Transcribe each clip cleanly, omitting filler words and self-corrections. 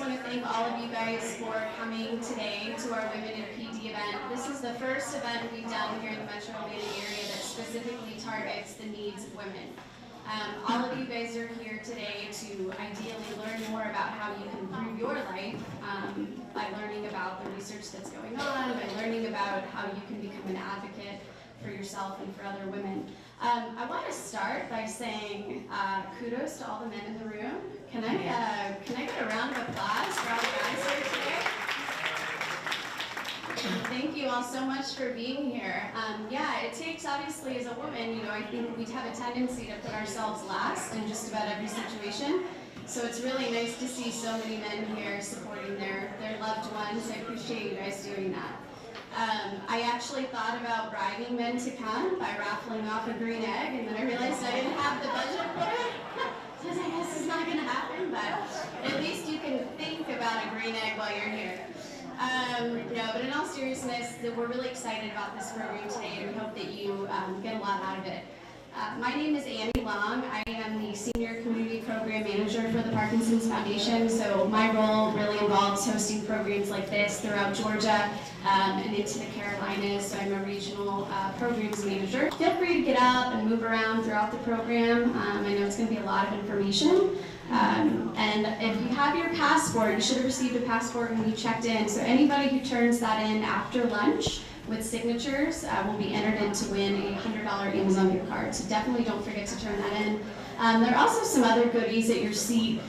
want to thank all of you guys for coming today to our Women in PD event. This is the first event we've done here in the Metro Atlanta area that specifically targets the needs of women. All of you guys are here today to ideally learn more about how you can improve your life by learning about the research that's going on, by learning about how you can become an advocate for yourself and for other women. I want to start by saying kudos to all the men in the room. Can I get a round of applause for all the guys here today? Thank you all so much for being here. Yeah, it takes, obviously, as a woman, I think we have a tendency to put ourselves last in just about every situation. So it's really nice to see so many men here supporting their loved ones. I appreciate you guys doing that. I actually thought about bribing men to come by raffling off a green egg, and then I realized I didn't have the budget for it. So I guess it's not going to happen, but at least you can think about a green egg while you're here. No, but in all seriousness, we're really excited about this program today, and we hope that you get a lot out of it. My name is Annie Long. I am the Senior Community Program Manager for the Parkinson's Foundation, so my role really involves hosting programs like this throughout Georgia and into the Carolinas, so I'm a Regional Programs Manager. Feel free to get up and move around throughout the program. I know it's going to be a lot of information. And if you have your passport, you should have received a passport when you checked in, so anybody who turns that in after lunch with signatures will be entered in to win a $100 Amazon gift card. So definitely don't forget to turn that in. There are also some other goodies at your seat.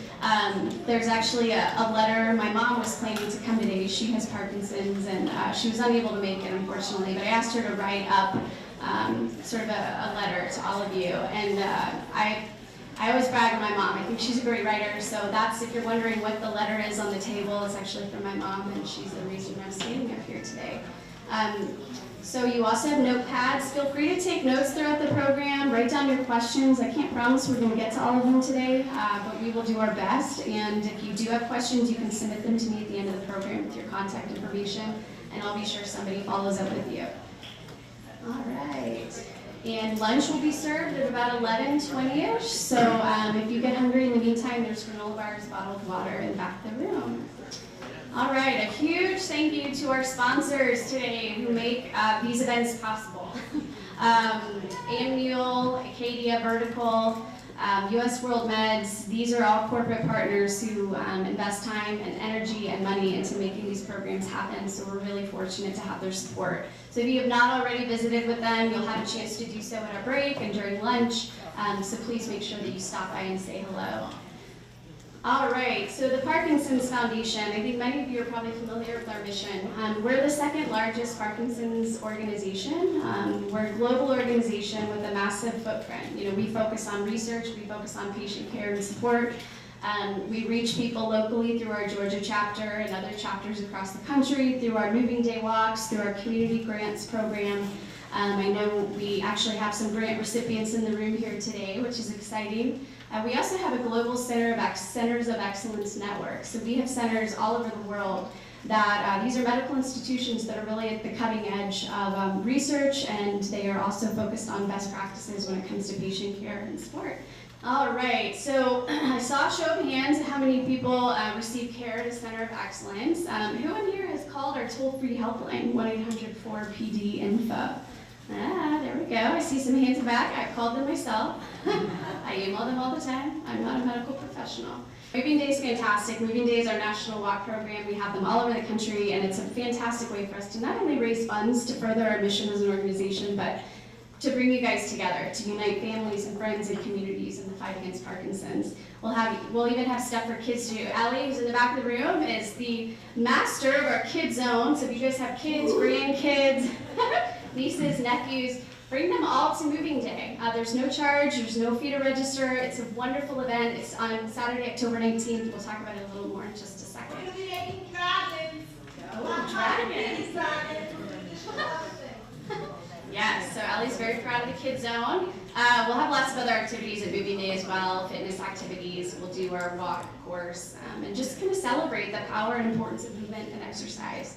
There's actually a letter. My mom was planning to come today. She has Parkinson's, and she was unable to make it, unfortunately. But I asked her to write up sort of a letter to all of you. And I always brag on my mom. I think she's a great writer. So that's, if you're wondering what the letter is on the table, it's actually from my mom, and she's the reason I'm standing up here today. So you also have notepads. Feel free to take notes throughout the program, write down your questions. I can't promise we're going to get to all of them today, but we will do our best. And if you do have questions, you can submit them to me at the end of the program with your contact information, and I'll be sure somebody follows up with you. All right. And lunch will be served at about 11:20ish. So if you get hungry in the meantime, there's granola bars, bottled water in the back of the room. All right, a huge thank you to our sponsors today who make these events possible. Amneal, Acadia Vertical, US World Meds, these are all corporate partners who invest time and energy and money into making these programs happen, so we're really fortunate to have their support. So if you have not already visited with them, you'll have a chance to do so at our break and during lunch, so please make sure that you stop by and say hello. All right, so the Parkinson's Foundation, I think many of you are probably familiar with our mission. We're the second largest Parkinson's organization. We're a global organization with a massive footprint. We focus on research, we focus on patient care and support. We reach people locally through our Georgia chapter and other chapters across the country, through our Moving Day Walks, through our Community Grants program. I know we actually have some grant recipients in the room here today, which is exciting. We also have a global Centers of Excellence network. So we have centers all over the world that these are medical institutions that are really at the cutting edge of research, and they are also focused on best practices when it comes to patient care and support. All right, so I saw a show of hands how many people receive care at a Center of Excellence. Who in here has called our toll-free helpline, 1-800-4PD-INFO? There we go. I see some hands back. I called them myself. I email them all the time. I'm not a medical professional. Moving Day is fantastic. Moving Day is our national walk program. We have them all over the country, and it's a fantastic way for us to not only raise funds to further our mission as an organization, but to bring you guys together, to unite families and friends and communities in the fight against Parkinson's. We'll even have stuff for kids to do. Allie, who's in the back of the room, is the master of our Kid Zone. So if you guys have kids, grandkids, nieces, nephews, bring them all to Moving Day. There's no charge, there's no fee to register. It's a wonderful event. It's on Saturday, October 19th. We'll talk about it a little more in just a second. We're making dragons. Oh, dragons. Yes, so Ellie's very proud of the Kid Zone. We'll have lots of other activities at Moving Day as well, fitness activities. We'll do our walk course and just kind of celebrate the power and importance of movement and exercise.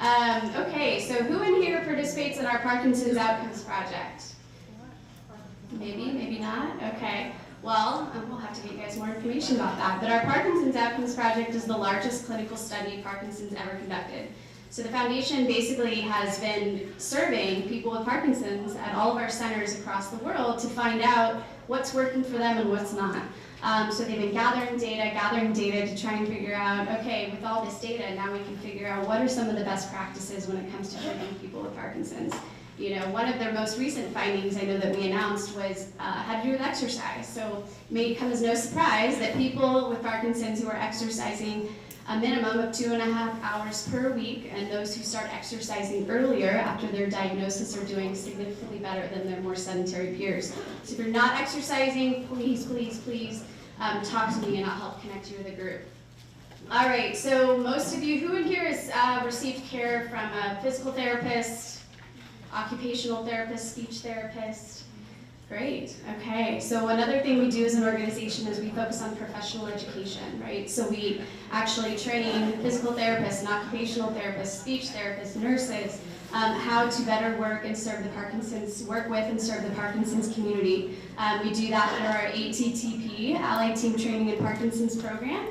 Okay, so who in here participates in our Parkinson's Outcomes Project? Maybe, maybe not. Okay. Well, we'll have to get you guys more information about that. But our Parkinson's Outcomes Project is the largest clinical study of Parkinson's ever conducted. So the foundation basically has been surveying people with Parkinson's at all of our centers across the world to find out what's working for them and what's not. So they've been gathering data to try and figure out, okay, with all this data, now we can figure out what are some of the best practices when it comes to treating people with Parkinson's. You know, one of their most recent findings I know that we announced was had to do with exercise. So it may come as no surprise that people with Parkinson's who are exercising a minimum of 2.5 hours per week, and those who start exercising earlier after their diagnosis are doing significantly better than their more sedentary peers. So if you're not exercising, please, please, please talk to me and I'll help connect you with a group. All right, so most of you, who in here has received care from a physical therapist, occupational therapist, speech therapist? Great, okay. So another thing we do as an organization is we focus on professional education, right? So we actually train physical therapists and occupational therapists, speech therapists, nurses, how to better work and serve the Parkinson's, work with and serve the Parkinson's community. We do that through our ATTP, Allied Team Training in Parkinson's program.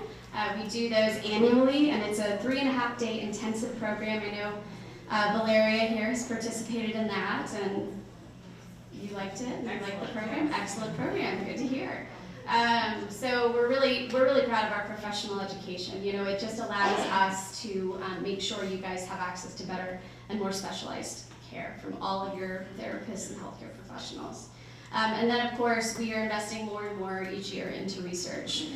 We do those annually, and it's a 3.5-day intensive program. I know Valeria here has participated in that, and you liked it, and you liked the program? Excellent program, good to hear. So we're really proud of our professional education. You know, it just allows us to make sure you guys have access to better and more specialized care from all of your therapists and healthcare professionals. And then, of course, we are investing more and more each year into research.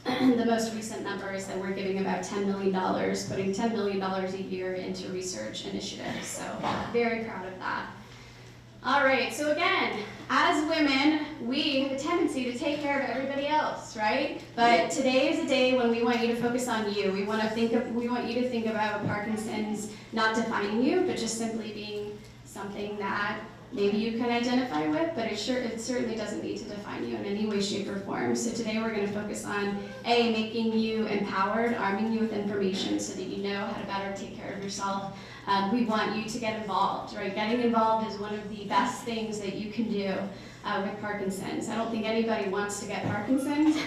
The most recent number is that we're giving about $10 million, putting $10 million a year into research initiatives. So very proud of that. All right, so again, as women, we have a tendency to take care of everybody else, right? But today is a day when we want you to focus on you. We want you to think about Parkinson's not defining you, but just simply being something that maybe you can identify with, but it certainly doesn't need to define you in any way, shape, or form. So today we're going to focus on making you empowered, arming you with information so that you know how to better take care of yourself. We want you to get involved, right? Getting involved is one of the best things that you can do with Parkinson's. I don't think anybody wants to get Parkinson's,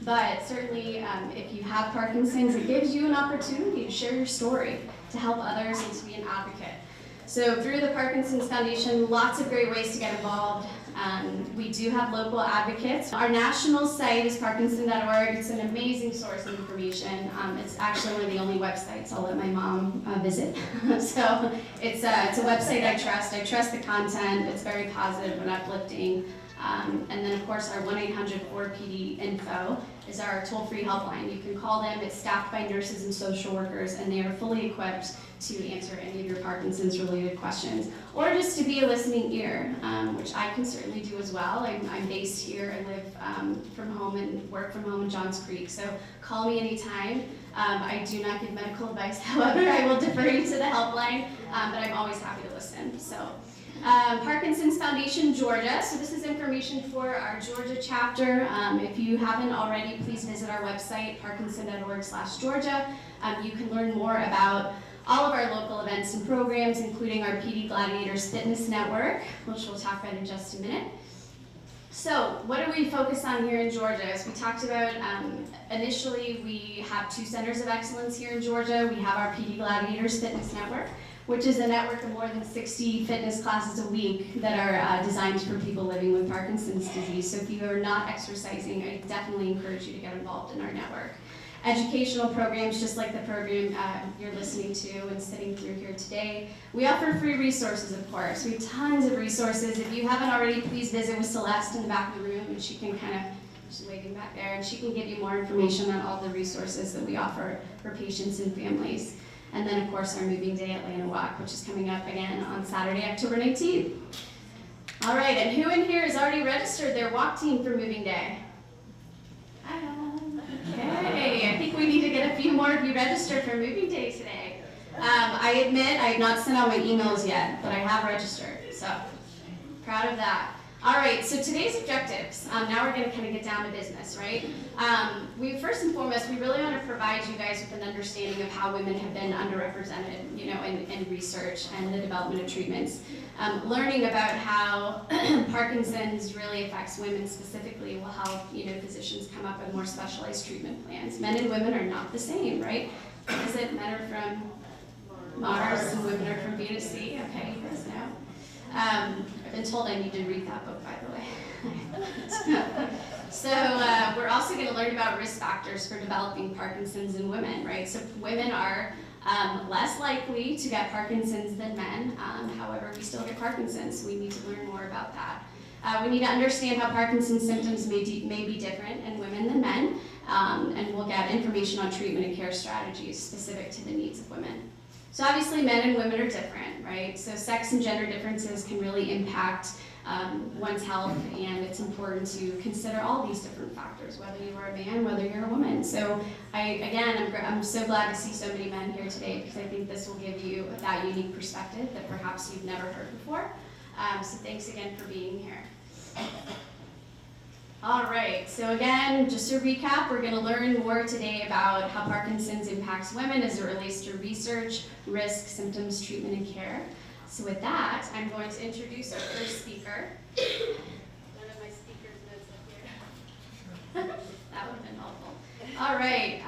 but certainly if you have Parkinson's, it gives you an opportunity to share your story, to help others, and to be an advocate. So through the Parkinson's Foundation, lots of great ways to get involved. We do have local advocates. Our national site is Parkinson.org. It's an amazing source of information. It's actually one of the only websites I'll let my mom visit. So it's a website I trust. I trust the content. It's very positive and uplifting. And then, of course, our 1-800-4PD-INFO is our toll-free helpline. You can call them. It's staffed by nurses and social workers, and they are fully equipped to answer any of your Parkinson's-related questions, or just to be a listening ear, which I can certainly do as well. I'm based here. I live from home and work from home in Johns Creek, so call me anytime. I do not give medical advice, however, I will defer you to the helpline, but I'm always happy to listen. So. Parkinson's Foundation Georgia. So this is information for our Georgia chapter. If you haven't already, please visit our website, parkinson.org/Georgia. You can learn more about all of our local events and programs, including our PD Gladiators Fitness Network, which we'll talk about in just a minute. So what do we focus on here in Georgia? As we talked about, initially we have 2 centers of excellence here in Georgia. We have our PD Gladiators Fitness Network, which is a network of more than 60 fitness classes a week that are designed for people living with Parkinson's disease. So if you are not exercising, I definitely encourage you to get involved in our network. Educational programs, just like the program you're listening to and sitting through here today. We offer free resources, of course. We have tons of resources. If you haven't already, please visit with Celeste in the back of the room, and she can she's waving back there, and she can give you more information on all the resources that we offer for patients and families. And then, of course, our Moving Day Atlanta Walk, which is coming up again on Saturday, October 19th. All right, and who in here has already registered their walk team for Moving Day? Okay, I think we need to get a few more of you registered for Moving Day today. I admit I have not sent out my emails yet, but I have registered, so proud of that. All right, so today's objectives, now we're going to kind of get down to business, right? First and foremost, we really want to provide you guys with an understanding of how women have been underrepresented, in research and the development of treatments. Learning about how Parkinson's really affects women specifically will help, physicians come up with more specialized treatment plans. Men and women are not the same, right? Is it men are from Mars and women are from Venus? See, okay, you guys know. I've been told I need to read that book, by the way. So we're also going to learn about risk factors for developing Parkinson's in women, right? So women are less likely to get Parkinson's than men. However, we still get Parkinson's, so we need to learn more about that. We need to understand how Parkinson's symptoms may be different in women than men, and we'll get information on treatment and care strategies specific to the needs of women. So obviously men and women are different, right? So sex and gender differences can really impact one's health, and it's important to consider all these different factors, whether you are a man, whether you're a woman. So I'm so glad to see so many men here today, because I think this will give you that unique perspective that perhaps you've never heard before. So thanks again for being here. All right, so again, just to recap, we're going to learn more today about how Parkinson's impacts women as it relates to research, risk, symptoms, treatment, and care. So with that, I'm going to introduce our first speaker. One of my speaker's notes up here. That would have been helpful. All right,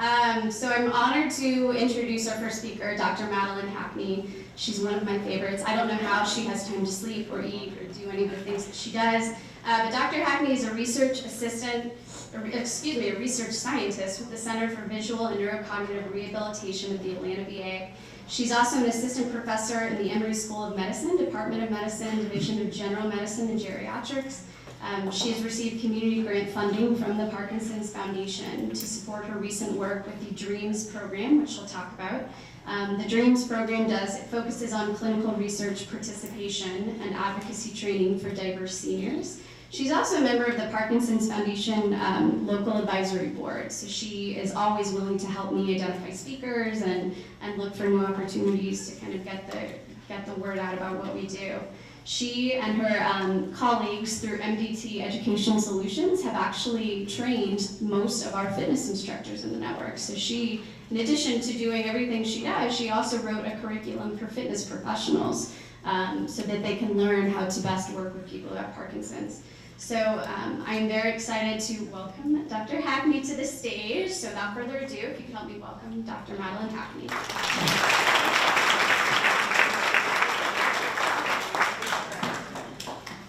so I'm honored to introduce our first speaker, Dr. Madeline Hackney. She's one of my favorites. I don't know how she has time to sleep or eat or do any of the things that she does. But Dr. Hackney is a research scientist with the Center for Visual and Neurocognitive Rehabilitation at the Atlanta VA. She's also an assistant professor in the Emory School of Medicine, Department of Medicine, Division of General Medicine and Geriatrics. She has received community grant funding from the Parkinson's Foundation to support her recent work with the DREAMS program, which she'll talk about. The DREAMS program focuses on clinical research participation and advocacy training for diverse seniors. She's also a member of the Parkinson's Foundation Local Advisory Board, so she is always willing to help me identify speakers and look for new opportunities to kind of get the word out about what we do. She and her colleagues through MDT Educational Solutions have actually trained most of our fitness instructors in the network. So she, in addition to doing everything she does, she also wrote a curriculum for fitness professionals so that they can learn how to best work with people who have Parkinson's. So I'm very excited to welcome Dr. Hackney to the stage. So without further ado, if you could help me welcome Dr. Madeline Hackney.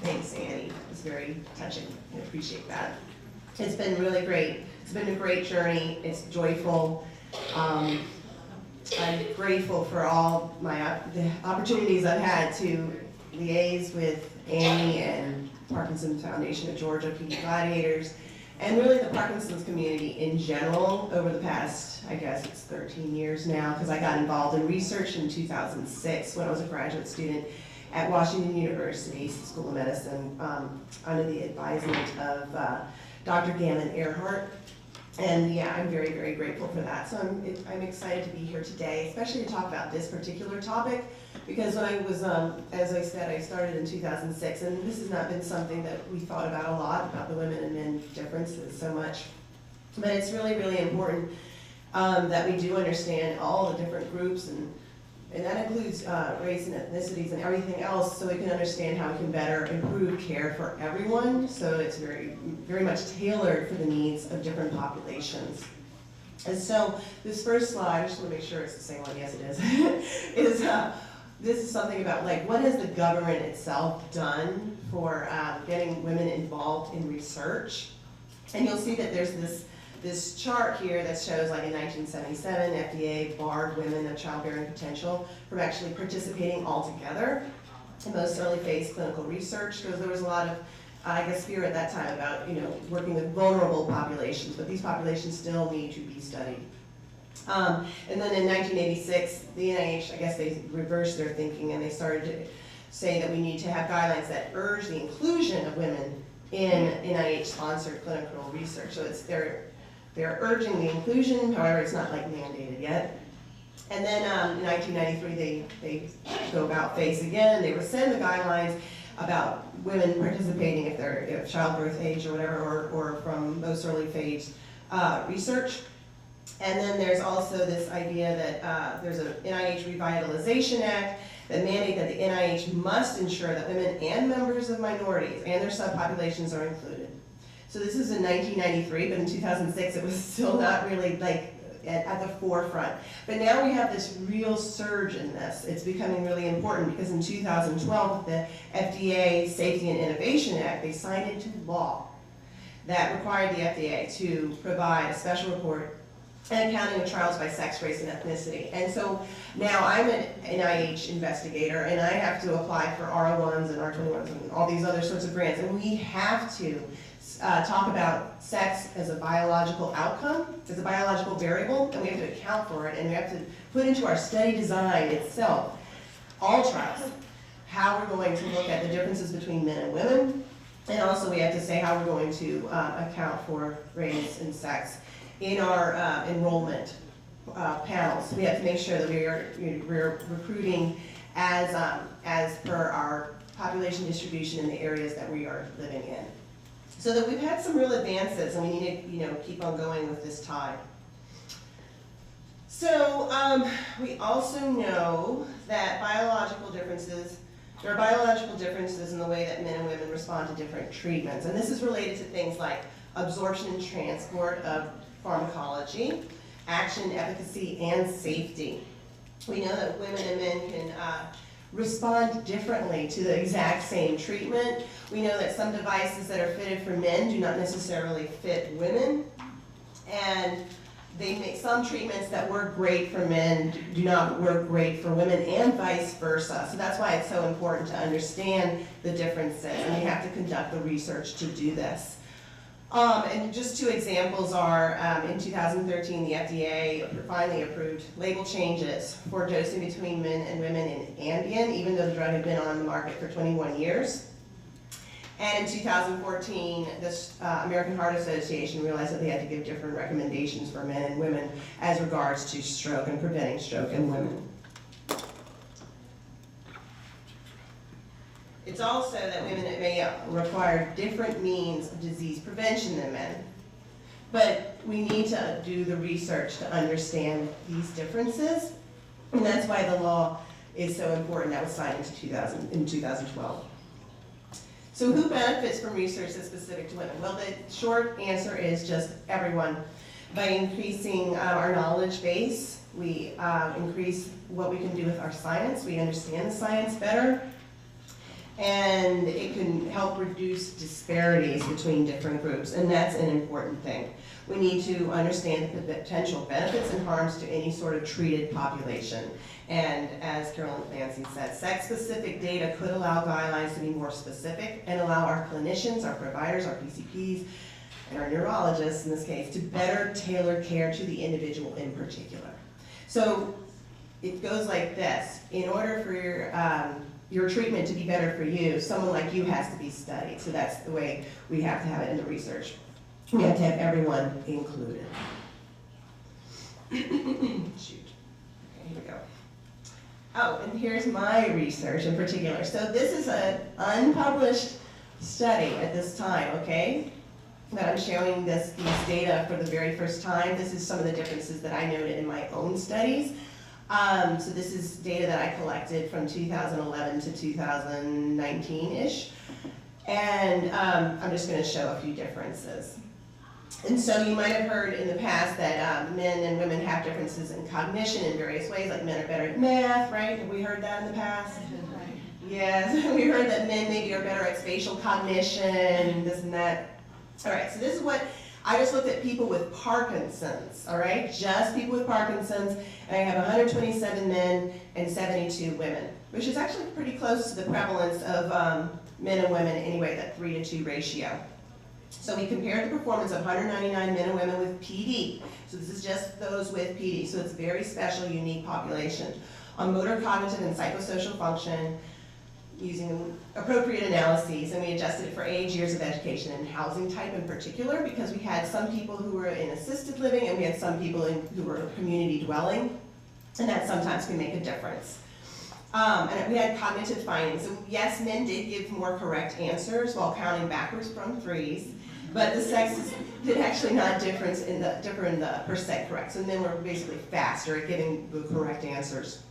Thanks, Annie. It was very touching. I appreciate that. It's been really great. It's been a great journey. It's joyful. I'm grateful for all the opportunities I've had to liaise with Annie and Parkinson Foundation of Georgia, PD Gladiators, and really the Parkinson's community in general over the past, I guess it's 13 years now, because I got involved in research in 2006 when I was a graduate student at Washington University School of Medicine under the advisement of Dr. Gammon Earhart. And yeah, I'm very, very grateful for that. So I'm excited to be here today, especially to talk about this particular topic, because when I was, as I said, I started in 2006, and this has not been something that we thought about a lot, about the women and men differences so much. But it's really, really important that we do understand all the different groups, and that includes race and ethnicities and everything else, so we can understand how we can better improve care for everyone. So it's very, very much tailored for the needs of different populations. And so this first slide, I just want to make sure it's the same one. Yes, it is. This is something about what has the government itself done for getting women involved in research. And you'll see that there's this chart here that shows, in 1977, FDA barred women of childbearing potential from actually participating altogether in most early phase clinical research, because there was a lot of, I guess, fear at that time about, working with vulnerable populations, but these populations still need to be studied. And then in 1986, the NIH, I guess they reversed their thinking, and they started to say that we need to have guidelines that urge the inclusion of women in NIH-sponsored clinical research. So they're urging the inclusion, however, it's not mandated yet. And then in 1993, they go about face again. They rescind the guidelines, about women participating if they're childbirth age or whatever, or from most early phase research. And then there's also this idea that there's an NIH Revitalization Act that mandate that the NIH must ensure that women and members of minorities and their subpopulations are included. So this is in 1993, but in 2006 it was still not really like at the forefront. But now we have this real surge in this. It's becoming really important because in 2012, the FDA Safety and Innovation Act, they signed into law that required the FDA to provide a special report and accounting of trials by sex, race, and ethnicity. And so now I'm an NIH investigator, and I have to apply for R01s and R21s and all these other sorts of grants, and we have to talk about sex as a biological outcome, as a biological variable, and we have to account for it, and we have to put into our study design itself, all trials, how we're going to look at the differences between men and women, and also we have to say how we're going to account for race and sex in our enrollment panels. We have to make sure that we're recruiting as per our population distribution in the areas that we are living in. So that we've had some real advances, and we need to keep on going with this tide. So we also know that there are biological differences in the way that men and women respond to different treatments, and this is related to things like absorption and transport of pharmacology, action, efficacy, and safety. We know that women and men can respond differently to the exact same treatment. We know that some devices that are fitted for men do not necessarily fit women, and they make some treatments that work great for men do not work great for women, and vice versa. So that's why it's so important to understand the differences, and we have to conduct the research to do this. And just two examples are, in 2013, the FDA finally approved label changes for dosing between men and women in Ambien, even though the drug had been on the market for 21 years. And in 2014, the American Heart Association realized that they had to give different recommendations for men and women as regards to stroke and preventing stroke in women. It's also that women may require different means of disease prevention than men. But we need to do the research to understand these differences, and that's why the law is so important that was signed in 2012. So who benefits from research that's specific to women? Well, the short answer is just everyone. By increasing our knowledge base, we increase what we can do with our science. We understand the science better. And it can help reduce disparities between different groups, and that's an important thing. We need to understand the potential benefits and harms to any sort of treated population. And as Carolyn Clancy said, sex-specific data could allow guidelines to be more specific and allow our clinicians, our providers, our PCPs, and our neurologists in this case, to better tailor care to the individual in particular. So it goes like this. In order for your treatment to be better for you, someone like you has to be studied. So that's the way we have to have it in the research. We have to have everyone included. Shoot. Okay, here we go. Oh, and here's my research in particular. So this is an unpublished study at this time, okay? That I'm showing these data for the very first time. This is some of the differences that I noted in my own studies. So this is data that I collected from 2011 to 2019-ish. And I'm just going to show a few differences. And so you might have heard in the past that men and women have differences in cognition in various ways, like men are better at math, right? Have we heard that in the past? Yes, we heard that men maybe are better at spatial cognition, this and that. All right, so this is what, I just looked at people with Parkinson's, all right? Just people with Parkinson's, and I have 127 men and 72 women, which is actually pretty close to the prevalence of men and women anyway, that 3-to-2 ratio. So we compared the performance of 199 men and women with PD. So this is just those with PD, so it's a very special, unique population. On motor, cognitive, and psychosocial function, using appropriate analyses, and we adjusted it for age, years of education, and housing type in particular, because we had some people who were in assisted living, and we had some people who were community dwelling, and that sometimes can make a difference. And we had cognitive findings. So yes, men did give more correct answers while counting backwards from 3s, but the sexes did actually not differ in the percent correct. So men were basically faster at giving the correct answers.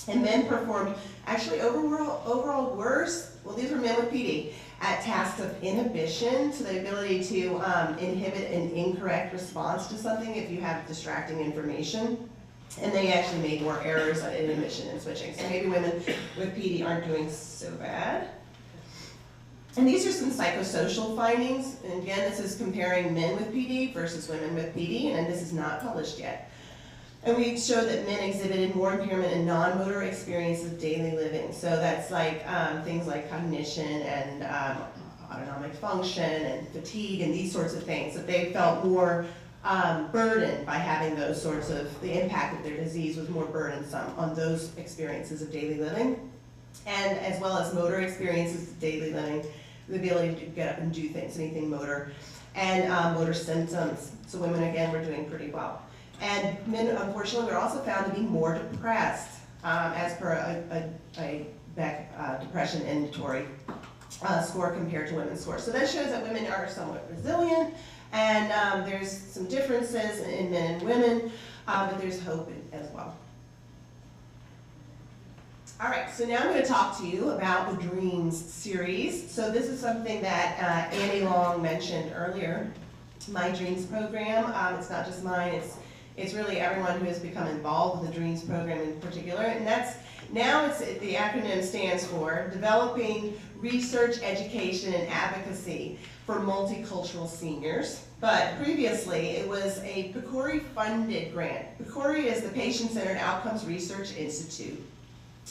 And men performed actually overall worse, well these were men with PD, at tasks of inhibition, so the ability to inhibit an incorrect response to something if you have distracting information. And they actually made more errors on inhibition and switching. So maybe women with PD aren't doing so bad. And these are some psychosocial findings. And again, this is comparing men with PD versus women with PD, and this is not published yet. And we show that men exhibited more impairment in non-motor experiences of daily living. So that's like things like cognition and autonomic function and fatigue and these sorts of things, that they felt more burdened by having those sorts of, the impact of their disease was more burdensome on those experiences of daily living, and as well as motor experiences of daily living, the ability to get up and do things, anything motor, and motor symptoms. So women, again, were doing pretty well. And men, unfortunately, were also found to be more depressed, as per a Beck depression inventory score compared to women's scores. So that shows that women are somewhat resilient, and there's some differences in men and women, but there's hope as well. All right, so now I'm going to talk to you about the DREAMS series. So this is something that Annie Long mentioned earlier, my DREAMS program. It's not just mine, it's really everyone who has become involved with the DREAMS program in particular, and that's, now the acronym stands for Developing Research, Education, and Advocacy for Multicultural Seniors. But previously, it was a PCORI-funded grant. PCORI is the Patient-Centered Outcomes Research Institute.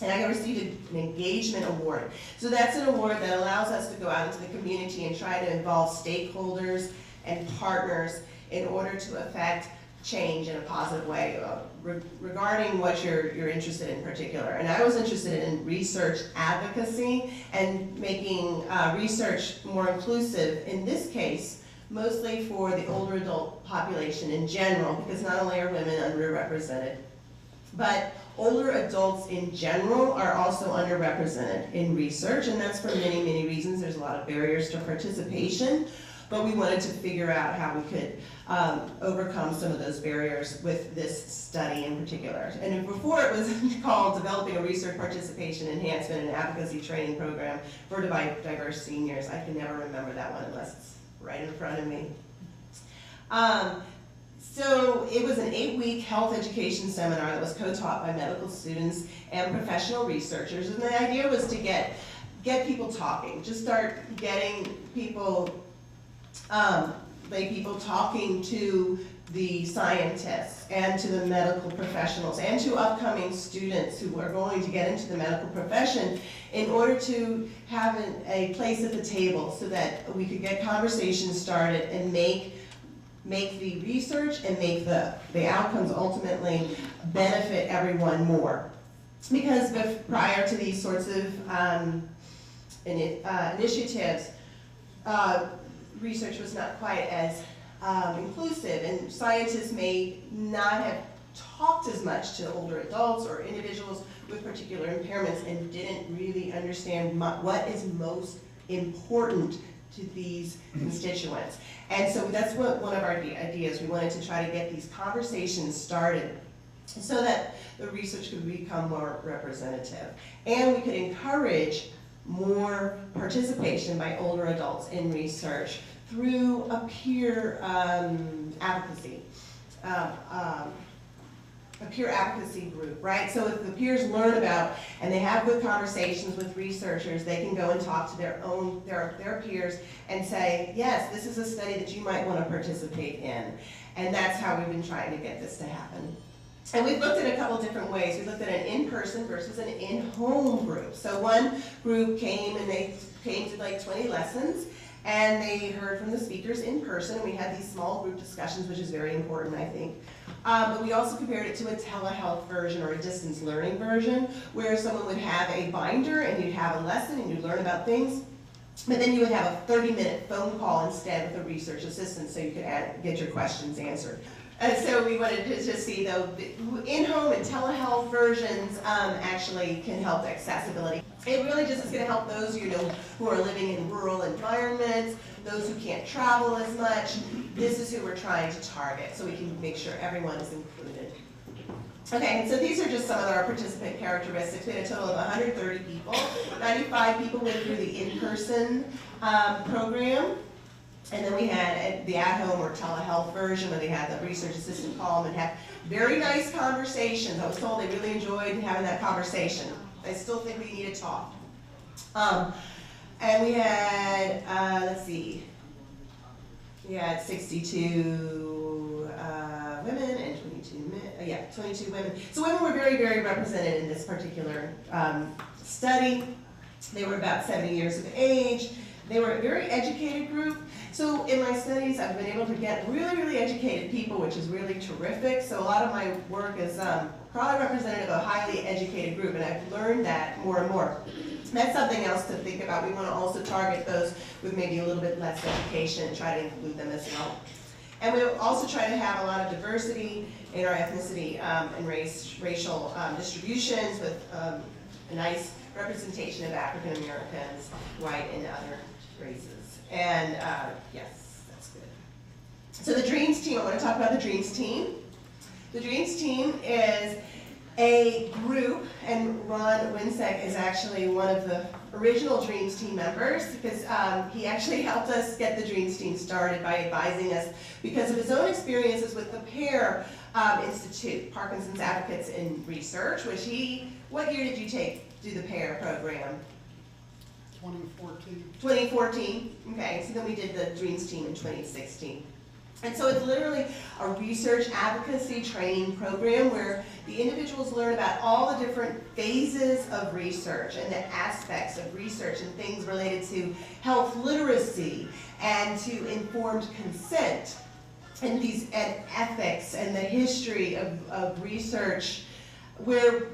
And I received an engagement award. So that's an award that allows us to go out into the community and try to involve stakeholders and partners in order to affect change in a positive way regarding what you're interested in particular. And I was interested in research advocacy and making research more inclusive, in this case, mostly for the older adult population in general, because not only are women underrepresented, but older adults in general are also underrepresented in research, and that's for many, many reasons. There's a lot of barriers to participation, but we wanted to figure out how we could overcome some of those barriers with this study in particular. And before it was called Developing a Research Participation Enhancement and Advocacy Training Program for Diverse Seniors. I can never remember that one unless it's right in front of me. So it was an 8-week health education seminar that was co-taught by medical students and professional researchers. And the idea was to get people talking, just start getting people, lay people talking to the scientists and to the medical professionals and to upcoming students who are going to get into the medical profession in order to have a place at the table so that we could get conversations started and make the research and make the outcomes ultimately benefit everyone more. Because prior to these sorts of initiatives, research was not quite as inclusive, and scientists may not have talked as much to older adults or individuals with particular impairments and didn't really understand what is most important to these constituents. And so that's one of our ideas. We wanted to try to get these conversations started so that the research could become more representative. And we could encourage more participation by older adults in research through a peer advocacy. A peer advocacy group, right? So if the peers learn about and they have good conversations with researchers, they can go and talk to their peers and say, yes, this is a study that you might want to participate in. And that's how we've been trying to get this to happen. And we've looked at a couple different ways. We looked at an in-person versus an in-home group. So one group came and they came to like 20 lessons, and they heard from the speakers in person. We had these small group discussions, which is very important, I think. But we also compared it to a telehealth version or a distance learning version, where someone would have a binder and you'd have a lesson and you'd learn about things. But then you would have a 30-minute phone call instead with a research assistant so you could get your questions answered. And so we wanted to just see, though, in-home and telehealth versions actually can help the accessibility. It really just is going to help those who are living in rural environments, those who can't travel as much. This is who we're trying to target, so we can make sure everyone is included. Okay, and so these are just some of our participant characteristics. We had a total of 130 people. 95 people went through the in-person program. And then we had the at-home or telehealth version where they had the research assistant call them and have very nice conversations. I was told they really enjoyed having that conversation. I still think we need to talk. And we had, let's see, we had 62 women and 22 men, 22 women. So women were very, very represented in this particular study. They were about 70 years of age. They were a very educated group. So in my studies, I've been able to get really, really educated people, which is really terrific. So a lot of my work is probably representative of a highly educated group, and I've learned that more and more. That's something else to think about. We want to also target those with maybe a little bit less education and try to include them as well. And we also try to have a lot of diversity in our ethnicity and racial distributions with a nice representation of African Americans, white, and other races. And yes, that's good. So the Dreams team, I want to talk about the Dreams team. The Dreams team is a group, and Ron Winsek is actually one of the original Dreams team members because he actually helped us get the Dreams team started by advising us because of his own experiences with the PAIR Institute, Parkinson's Advocates in Research, which what year did you do the PAIR program? 2014. 2014, okay, so then we did the Dreams team in 2016. And so it's literally a research advocacy training program where the individuals learn about all the different phases of research and the aspects of research and things related to health literacy and to informed consent and ethics and the history of research where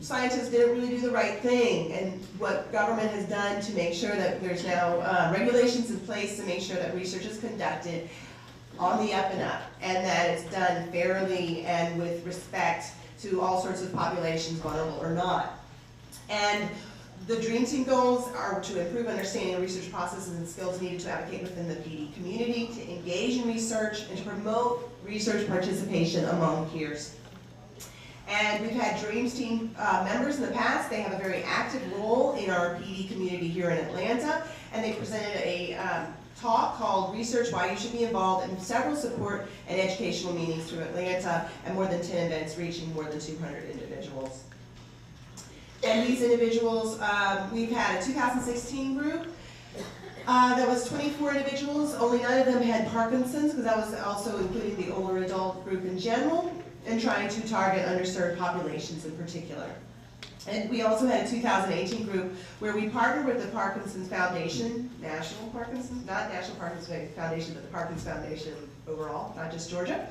scientists didn't really do the right thing, and what government has done to make sure that there's now regulations in place to make sure that research is conducted on the up and up, and that it's done fairly and with respect to all sorts of populations, vulnerable or not. And the Dream Team goals are to improve understanding of research processes and skills needed to advocate within the PD community, to engage in research, and to promote research participation among peers. And we've had Dreams Team members in the past. They have a very active role in our PD community here in Atlanta, and they presented a talk called Research Why You Should Be Involved in several support and educational meetings through Atlanta, and more than 10 events reaching more than 200 individuals. And these individuals, we've had a 2016 group that was 24 individuals. Only 9 of them had Parkinson's, because that was also including the older adult group in general, and trying to target underserved populations in particular. And we also had a 2018 group where we partnered with the Parkinson's Foundation, not National Parkinson's Foundation, but the Parkinson's Foundation overall, not just Georgia.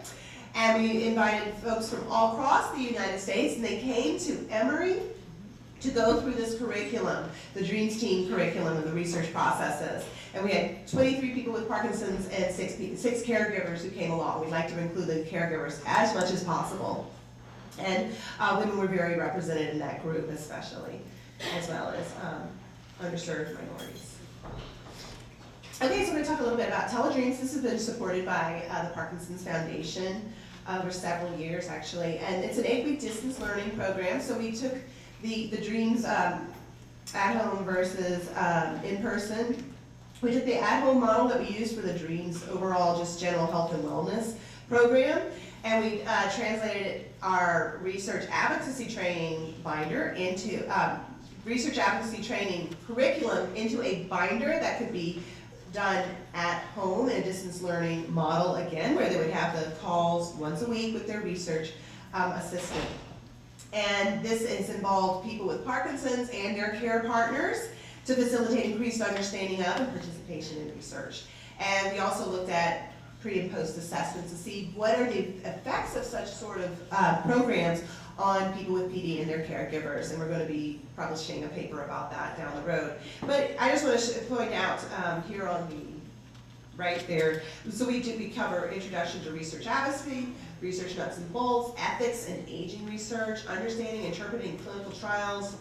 And we invited folks from all across the United States, and they came to Emory to go through this curriculum, the Dreams Team curriculum of the research processes. And we had 23 people with Parkinson's and 6 caregivers who came along. We'd like to include the caregivers as much as possible. And women were very represented in that group especially, as well as underserved minorities. Okay, so we're going to talk a little bit about Teledreams. This has been supported by the Parkinson's Foundation over several years actually. And it's an 8-week distance learning program. So we took the Dreams at home versus in person. We took the at-home model that we used for the Dreams overall, just general health and wellness program, and we translated our research advocacy training binder into research advocacy training curriculum into a binder that could be done at home in a distance learning model again, where they would have the calls once a week with their research assistant. And this has involved people with Parkinson's and their care partners to facilitate increased understanding of and participation in research. And we also looked at pre and post assessments to see what are the effects of such sort of programs on people with PD and their caregivers, and we're going to be publishing a paper about that down the road. But I just want to point out here on the right there, so we cover introduction to research advocacy, research nuts and bolts, ethics and aging research, understanding, interpreting clinical trials,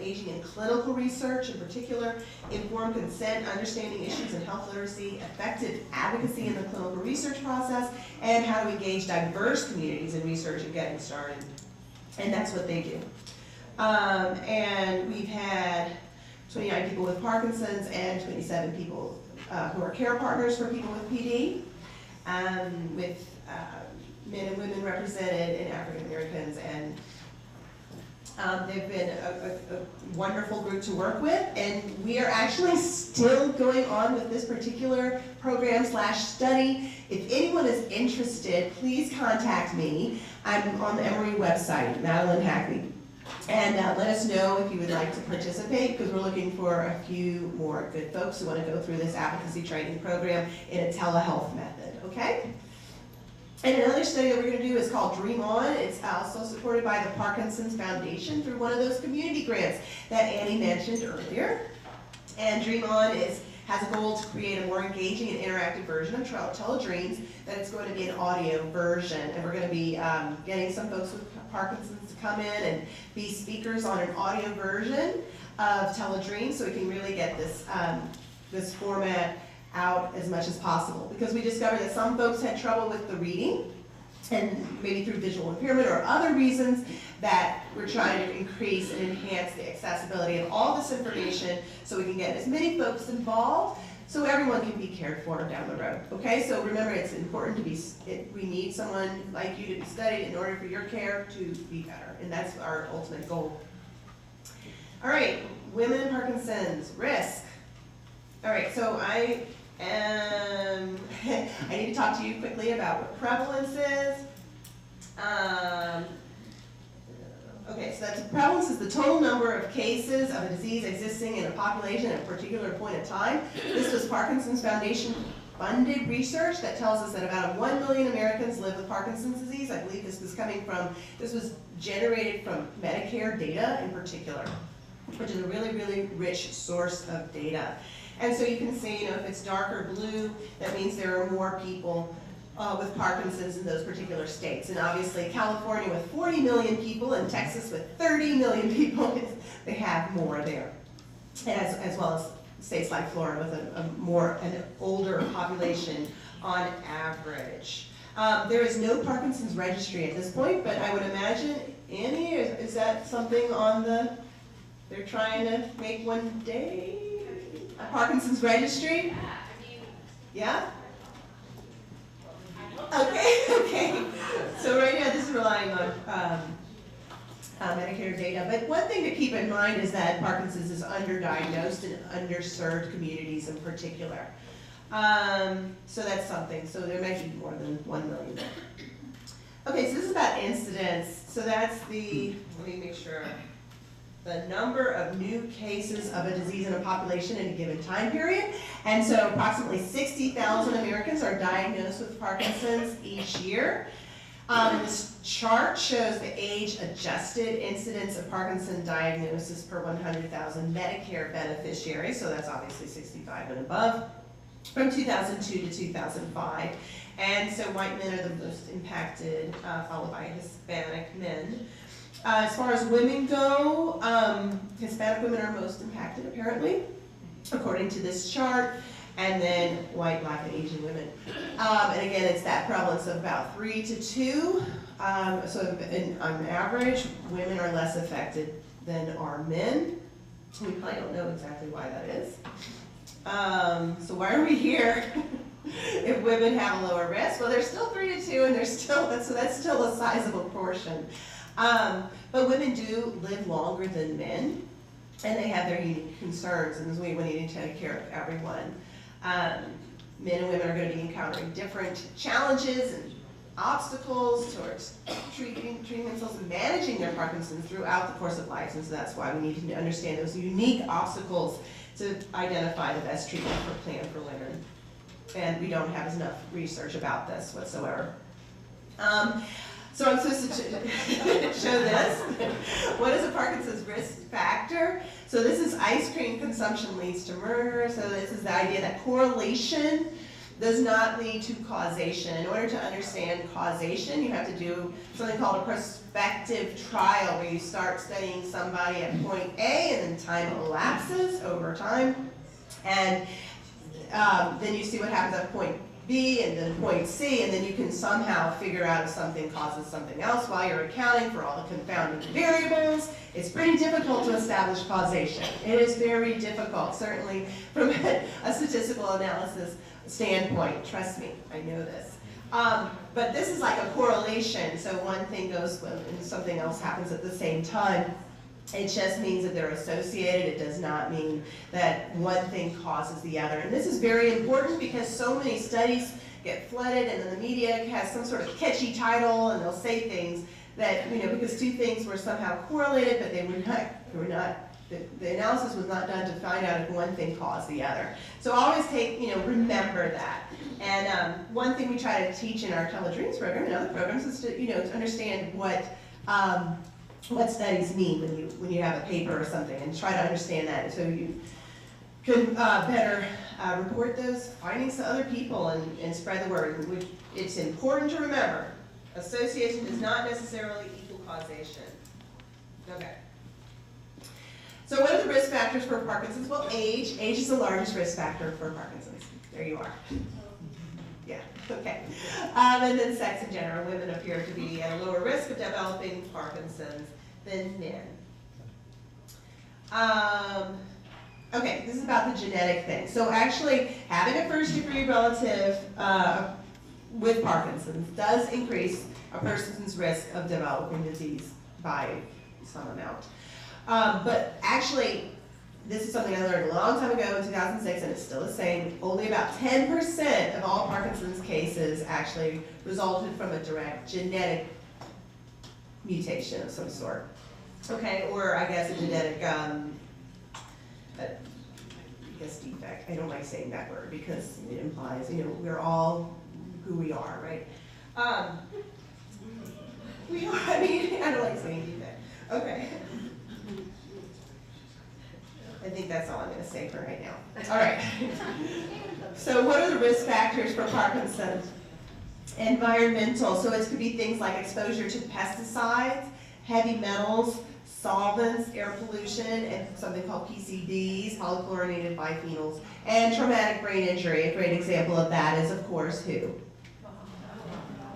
aging and clinical research in particular, informed consent, understanding issues in health literacy, effective advocacy in the clinical research process, and how to engage diverse communities in research and getting started. And that's what they do. And we've had 29 people with Parkinson's and 27 people who are care partners for people with PD, with men and women represented and African Americans, and they've been a wonderful group to work with, and we are actually still going on with this particular program / study. If anyone is interested, please contact me. I'm on the Emory website, Madeline Hackney, and let us know if you would like to participate, because we're looking for a few more good folks who want to go through this advocacy training program in a telehealth method, okay? And another study that we're going to do is called Dream On. It's also supported by the Parkinson's Foundation through one of those community grants that Annie mentioned earlier. And Dream On has a goal to create a more engaging and interactive version of Teledreams, that it's going to be an audio version. And we're going to be getting some folks with Parkinson's to come in and be speakers on an audio version of Teledreams, so we can really get this, this format out as much as possible, because we discovered that some folks had trouble with the reading, and maybe through visual impairment or other reasons, that we're trying to increase and enhance the accessibility of all this information so we can get as many folks involved so everyone can be cared for down the road. Okay, so remember, it's important to be, we need someone like you to be studied in order for your care to be better, and that's our ultimate goal. All right, women and Parkinson's, risk. All right, so I need to talk to you quickly about what prevalence is. Okay, so that's prevalence is the total number of cases of a disease existing in a population at a particular point in time. This was Parkinson's Foundation funded research that tells us that about 1 million Americans live with Parkinson's disease. I believe this was generated from Medicare data in particular, which is a really, really rich source of data. And so you can see, if it's darker blue, that means there are more people with Parkinson's in those particular states. And obviously California with 40 million people and Texas with 30 million people, they have more there. As well as states like Florida with an older population on average. There is no Parkinson's registry at this point, but I would imagine, Annie, is that something on they're trying to make one day? A Parkinson's registry? Yeah, I mean. Yeah? Okay. So right now this is relying on Medicare data. But one thing to keep in mind is that Parkinson's is underdiagnosed in underserved communities in particular. So that's something. So there may be more than 1 million. Okay, so this is about incidence. So that's let me make sure. The number of new cases of a disease in a population in a given time period. And so approximately 60,000 Americans are diagnosed with Parkinson's each year. This chart shows the age-adjusted incidence of Parkinson diagnosis per 100,000 Medicare beneficiaries, so that's obviously 65 and above, from 2002 to 2005. And so white men are the most impacted, followed by Hispanic men. As far as women go, Hispanic women are most impacted, apparently, according to this chart, and then white, black, and Asian women. And again, it's that prevalence of about 3 to 2. So on average, women are less affected than are men. We probably don't know exactly why that is. So why are we here? If women have a lower risk, well, there's still 3 to 2, and that's still a sizable portion. But women do live longer than men, and they have their unique concerns, and we need to take care of everyone. Men and women are going to be encountering different challenges and obstacles towards treating themselves and managing their Parkinson's throughout the course of life, and so that's why we need to understand those unique obstacles to identify the best treatment plan for women. And we don't have enough research about this whatsoever. So I'm supposed to show this. What is a Parkinson's risk factor? So this is ice cream consumption leads to murder. So this is the idea that correlation does not lead to causation. In order to understand causation, you have to do something called a prospective trial, where you start studying somebody at point A and then time elapses over time. And then you see what happens at point B and then point C, and then you can somehow figure out if something causes something else while you're accounting for all the confounding variables. It's pretty difficult to establish causation. It is very difficult, certainly from a statistical analysis standpoint. Trust me, I know this. But this is like a correlation, so one thing goes and something else happens at the same time. It just means that they're associated. It does not mean that one thing causes the other. And this is very important because so many studies get flooded, and then the media has some sort of catchy title, and they'll say things that, because two things were somehow correlated, but they were not, the analysis was not done to find out if one thing caused the other. So always remember that. And one thing we try to teach in our Tele-Dreams program and other programs is to understand what studies mean when you have a paper or something, and try to understand that so you can better report those findings to other people and spread the word. It's important to remember, association does not necessarily equal causation. Okay. So what are the risk factors for Parkinson's? Well, age. Age is the largest risk factor for Parkinson's. There you are. Yeah, okay. And then sex in general. Women appear to be at a lower risk of developing Parkinson's than men. Okay, this is about the genetic thing. So actually, having a first-degree relative with Parkinson's does increase a person's risk of developing disease by some amount. But actually, this is something I learned a long time ago in 2006, and it's still the same. Only about 10% of all Parkinson's cases actually resulted from a direct genetic mutation of some sort. Okay, or I guess a genetic, defect. I don't like saying that word because it implies, we're all who we are, right? We are, I don't like saying defect. Okay. I think that's all I'm going to say for right now. All right. So what are the risk factors for Parkinson's? Environmental. So it could be things like exposure to pesticides, heavy metals, solvents, air pollution, and something called PCBs, polychlorinated biphenyls, and traumatic brain injury. A great example of that is, of course, who?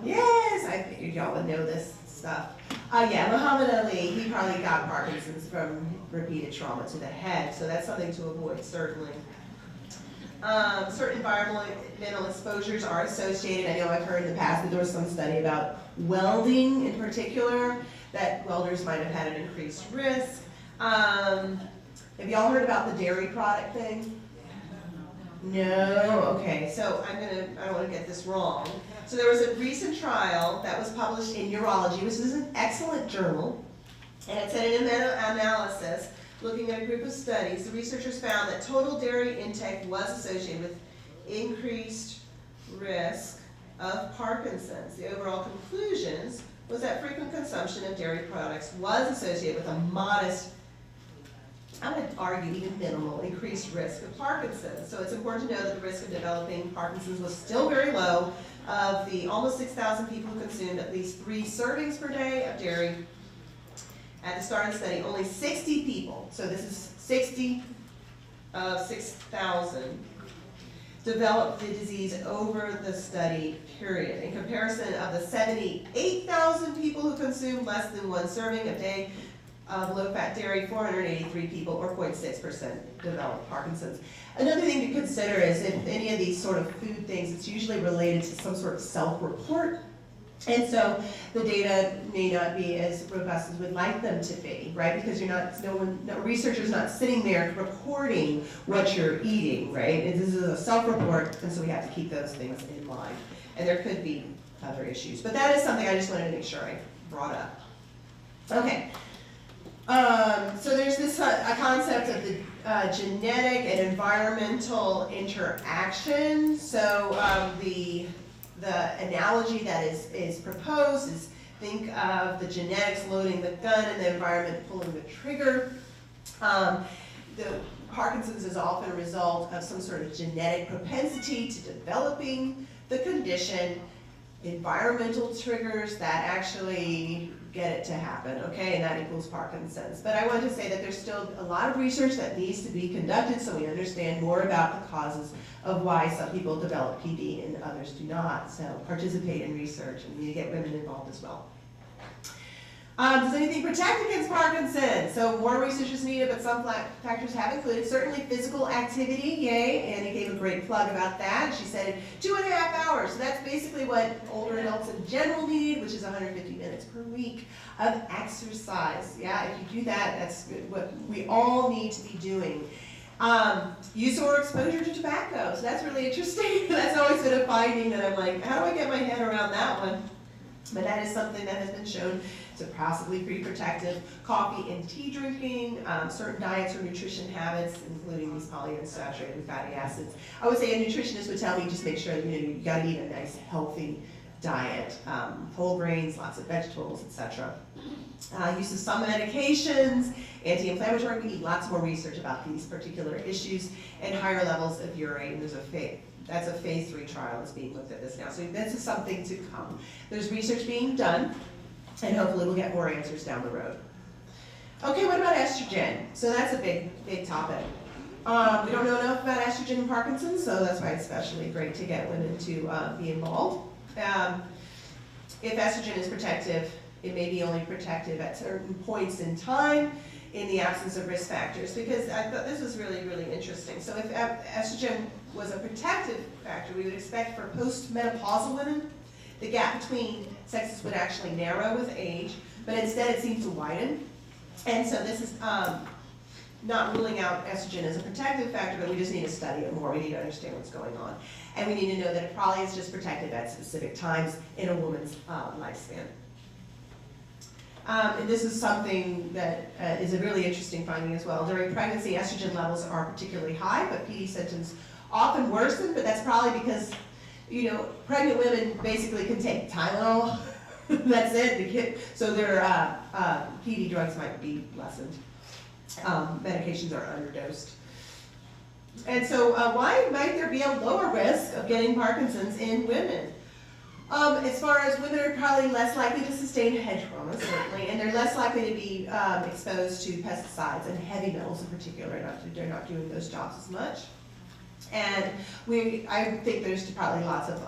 Yes, I figured y'all would know this stuff. Yeah, Muhammad Ali, he probably got Parkinson's from repeated trauma to the head, so that's something to avoid, certainly. Certain environmental exposures are associated. I know I've heard in the past that there was some study about welding in particular, that welders might have had an increased risk. Have y'all heard about the dairy product thing? No? Okay, so I don't want to get this wrong. So there was a recent trial that was published in Neurology, which is an excellent journal, and it said in a meta-analysis, looking at a group of studies, the researchers found that total dairy intake was associated with increased risk of Parkinson's. The overall conclusions was that frequent consumption of dairy products was associated with a modest, I would argue even minimal, increased risk of Parkinson's. So it's important to know that the risk of developing Parkinson's was still very low. Of the almost 6,000 people who consumed at least 3 servings per day of dairy at the start of the study, only 60 people, so this is 60 of 6,000, developed the disease over the study period. In comparison of the 78,000 people who consumed less than 1 serving a day of low-fat dairy, 483 people, or 0.6%, developed Parkinson's. Another thing to consider is if any of these sort of food things, it's usually related to some sort of self-report. And so the data may not be as robust as we'd like them to be, right? Because no researcher's not sitting there recording what you're eating, right? And this is a self-report, and so we have to keep those things in mind. And there could be other issues, but that is something I just wanted to make sure I brought up. Okay. So there's this a concept of genetic and environmental interaction. So the analogy that is proposed is, think of the genetics loading the gun and the environment pulling the trigger. The Parkinson's is often a result of some sort of genetic propensity to developing the condition, environmental triggers that actually get it to happen, okay, and that equals Parkinson's. But I want to say that there's still a lot of research that needs to be conducted so we understand more about the causes of why some people develop PD and others do not. So participate in research, and we need to get women involved as well. Does anything protect against Parkinson's? So more research is needed, but some factors have included certainly physical activity, yay. Annie gave a great plug about that. She said 2.5 hours. So that's basically what older adults in general need, which is 150 minutes per week of exercise. Yeah, if you do that, that's what we all need to be doing. Use or exposure to tobacco. So that's really interesting. That's always been a finding that I'm like, how do I get my head around that one? But that is something that has been shown to possibly be protective. Coffee and tea drinking, certain diets or nutrition habits, including these polyunsaturated fatty acids. I would say a nutritionist would tell me just make sure you gotta eat a nice healthy diet, whole grains, lots of vegetables, etc. Use of some medications, anti-inflammatory. We need lots more research about these particular issues, and higher levels of urate. There's that's a phase 3 trial that's being looked at this now. So this is something to come. There's research being done, and hopefully we'll get more answers down the road. Okay, what about estrogen? So that's a big topic. We don't know enough about estrogen and Parkinson's, so that's why it's especially great to get women to be involved. If estrogen is protective, it may be only protective at certain points in time in the absence of risk factors, because I thought this was really, really interesting. So if estrogen was a protective factor, we would expect for postmenopausal women, the gap between sexes would actually narrow with age, but instead it seems to widen. And so this is not ruling out estrogen as a protective factor, but we just need to study it more. We need to understand what's going on. And we need to know that it probably is just protective at specific times in a woman's lifespan. And this is something that is a really interesting finding as well. During pregnancy, estrogen levels are particularly high, but PD symptoms often worsen, but that's probably because, pregnant women basically can take Tylenol. That's it. So their PD drugs might be lessened. Medications are underdosed. And so why might there be a lower risk of getting Parkinson's in women? As far as women are probably less likely to sustain head trauma, certainly, and they're less likely to be exposed to pesticides and heavy metals in particular. They're not doing those jobs as much. And I think there's probably lots of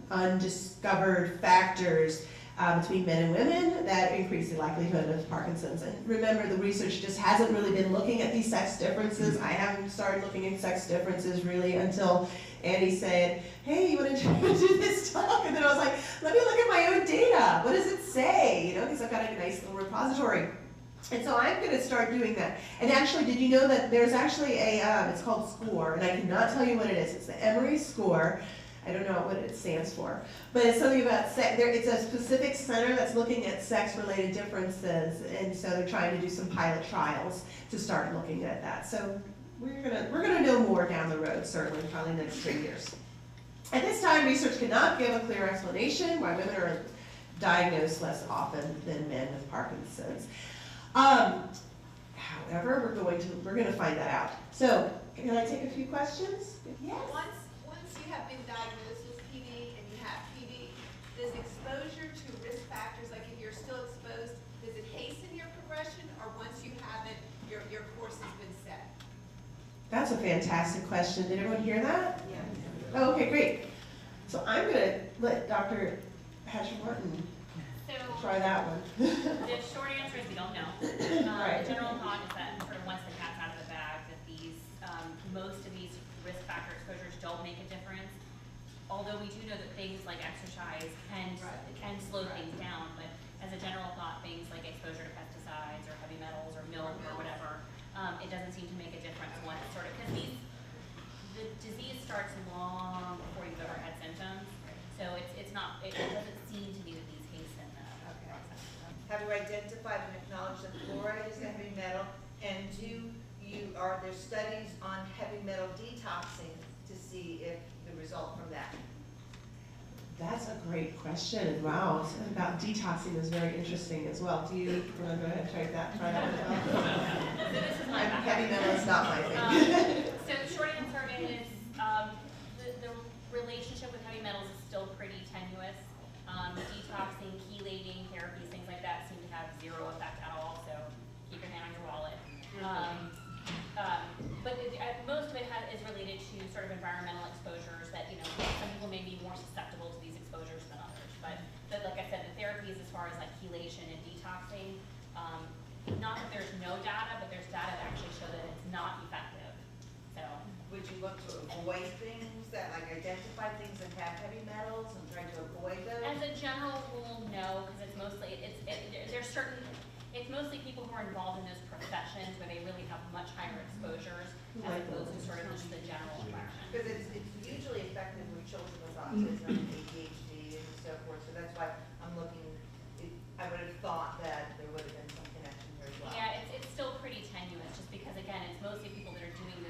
undiscovered factors between men and women that increase the likelihood of Parkinson's. And remember, the research just hasn't really been looking at these sex differences. I haven't started looking at sex differences really until Andy said, hey, you want to do this talk? And then I was like, let me look at my own data. What does it say? Because I've got a nice little repository. And so I'm going to start doing that. And actually, did you know that there's actually it's called SCORE, and I cannot tell you what it is. It's the Emory SCORE. I don't know what it stands for, but it's something about sex. It's a specific center that's looking at sex-related differences, and so they're trying to do some pilot trials to start looking at that. So we're gonna know more down the road, certainly, probably in the next 3 years. At this time, research cannot give a clear explanation why women are diagnosed less often than men with Parkinson's. However, we're going to find that out. So, can I take a few questions? Yes. Once you have been diagnosed with PD and you have PD, does exposure to risk factors, like if you're still exposed, does it hasten your progression, or once you have it, your course has been set? That's a fantastic question. Did everyone hear that? Yeah. Oh, okay, great. So I'm going to let Dr. Hatcher-Martin try that one. The short answer is we don't know. Right. The general thought is that sort of once the cat's out of the bag, that most of these risk factor exposures don't make a difference. Although we do know that things like exercise can slow things down, but as a general thought, things like exposure to pesticides or heavy metals or milk or whatever, it doesn't seem to make a difference once because the disease starts long before you've ever had symptoms. So it doesn't seem to be that these hasten the process. Have you identified and acknowledged that fluoride is a heavy metal, and do are there studies on heavy metal detoxing to see if the result from that? That's a great question. Wow, something about detoxing is very interesting as well. Do you want to go ahead and try that one as well? So this is my background. Heavy metal is not my thing. So the short answer is, the relationship with heavy metals is still pretty tenuous. Detoxing, chelating, therapies, things like that seem to have zero effect at all, so keep your hand on your wallet. But most of it is related to sort of environmental exposures that, some people may be more susceptible to these exposures than others. But like I said, the therapies as far as like chelation and detoxing, not that there's no data, but there's data that actually show that it's not effective. So, Would you look to avoid things that, like identify things that have heavy metals and try to avoid those? as a general rule, no, because it's mostly, there's certain, it's mostly people who are involved in those professions where they really have much higher exposures as opposed to sort of just the general environment. Because it's usually effective with children with autism, ADHD, and so forth, so that's why I'm looking, I would have thought that there would have been some connection here as well. Yeah, it's still pretty tenuous, just because again, it's mostly people that are doing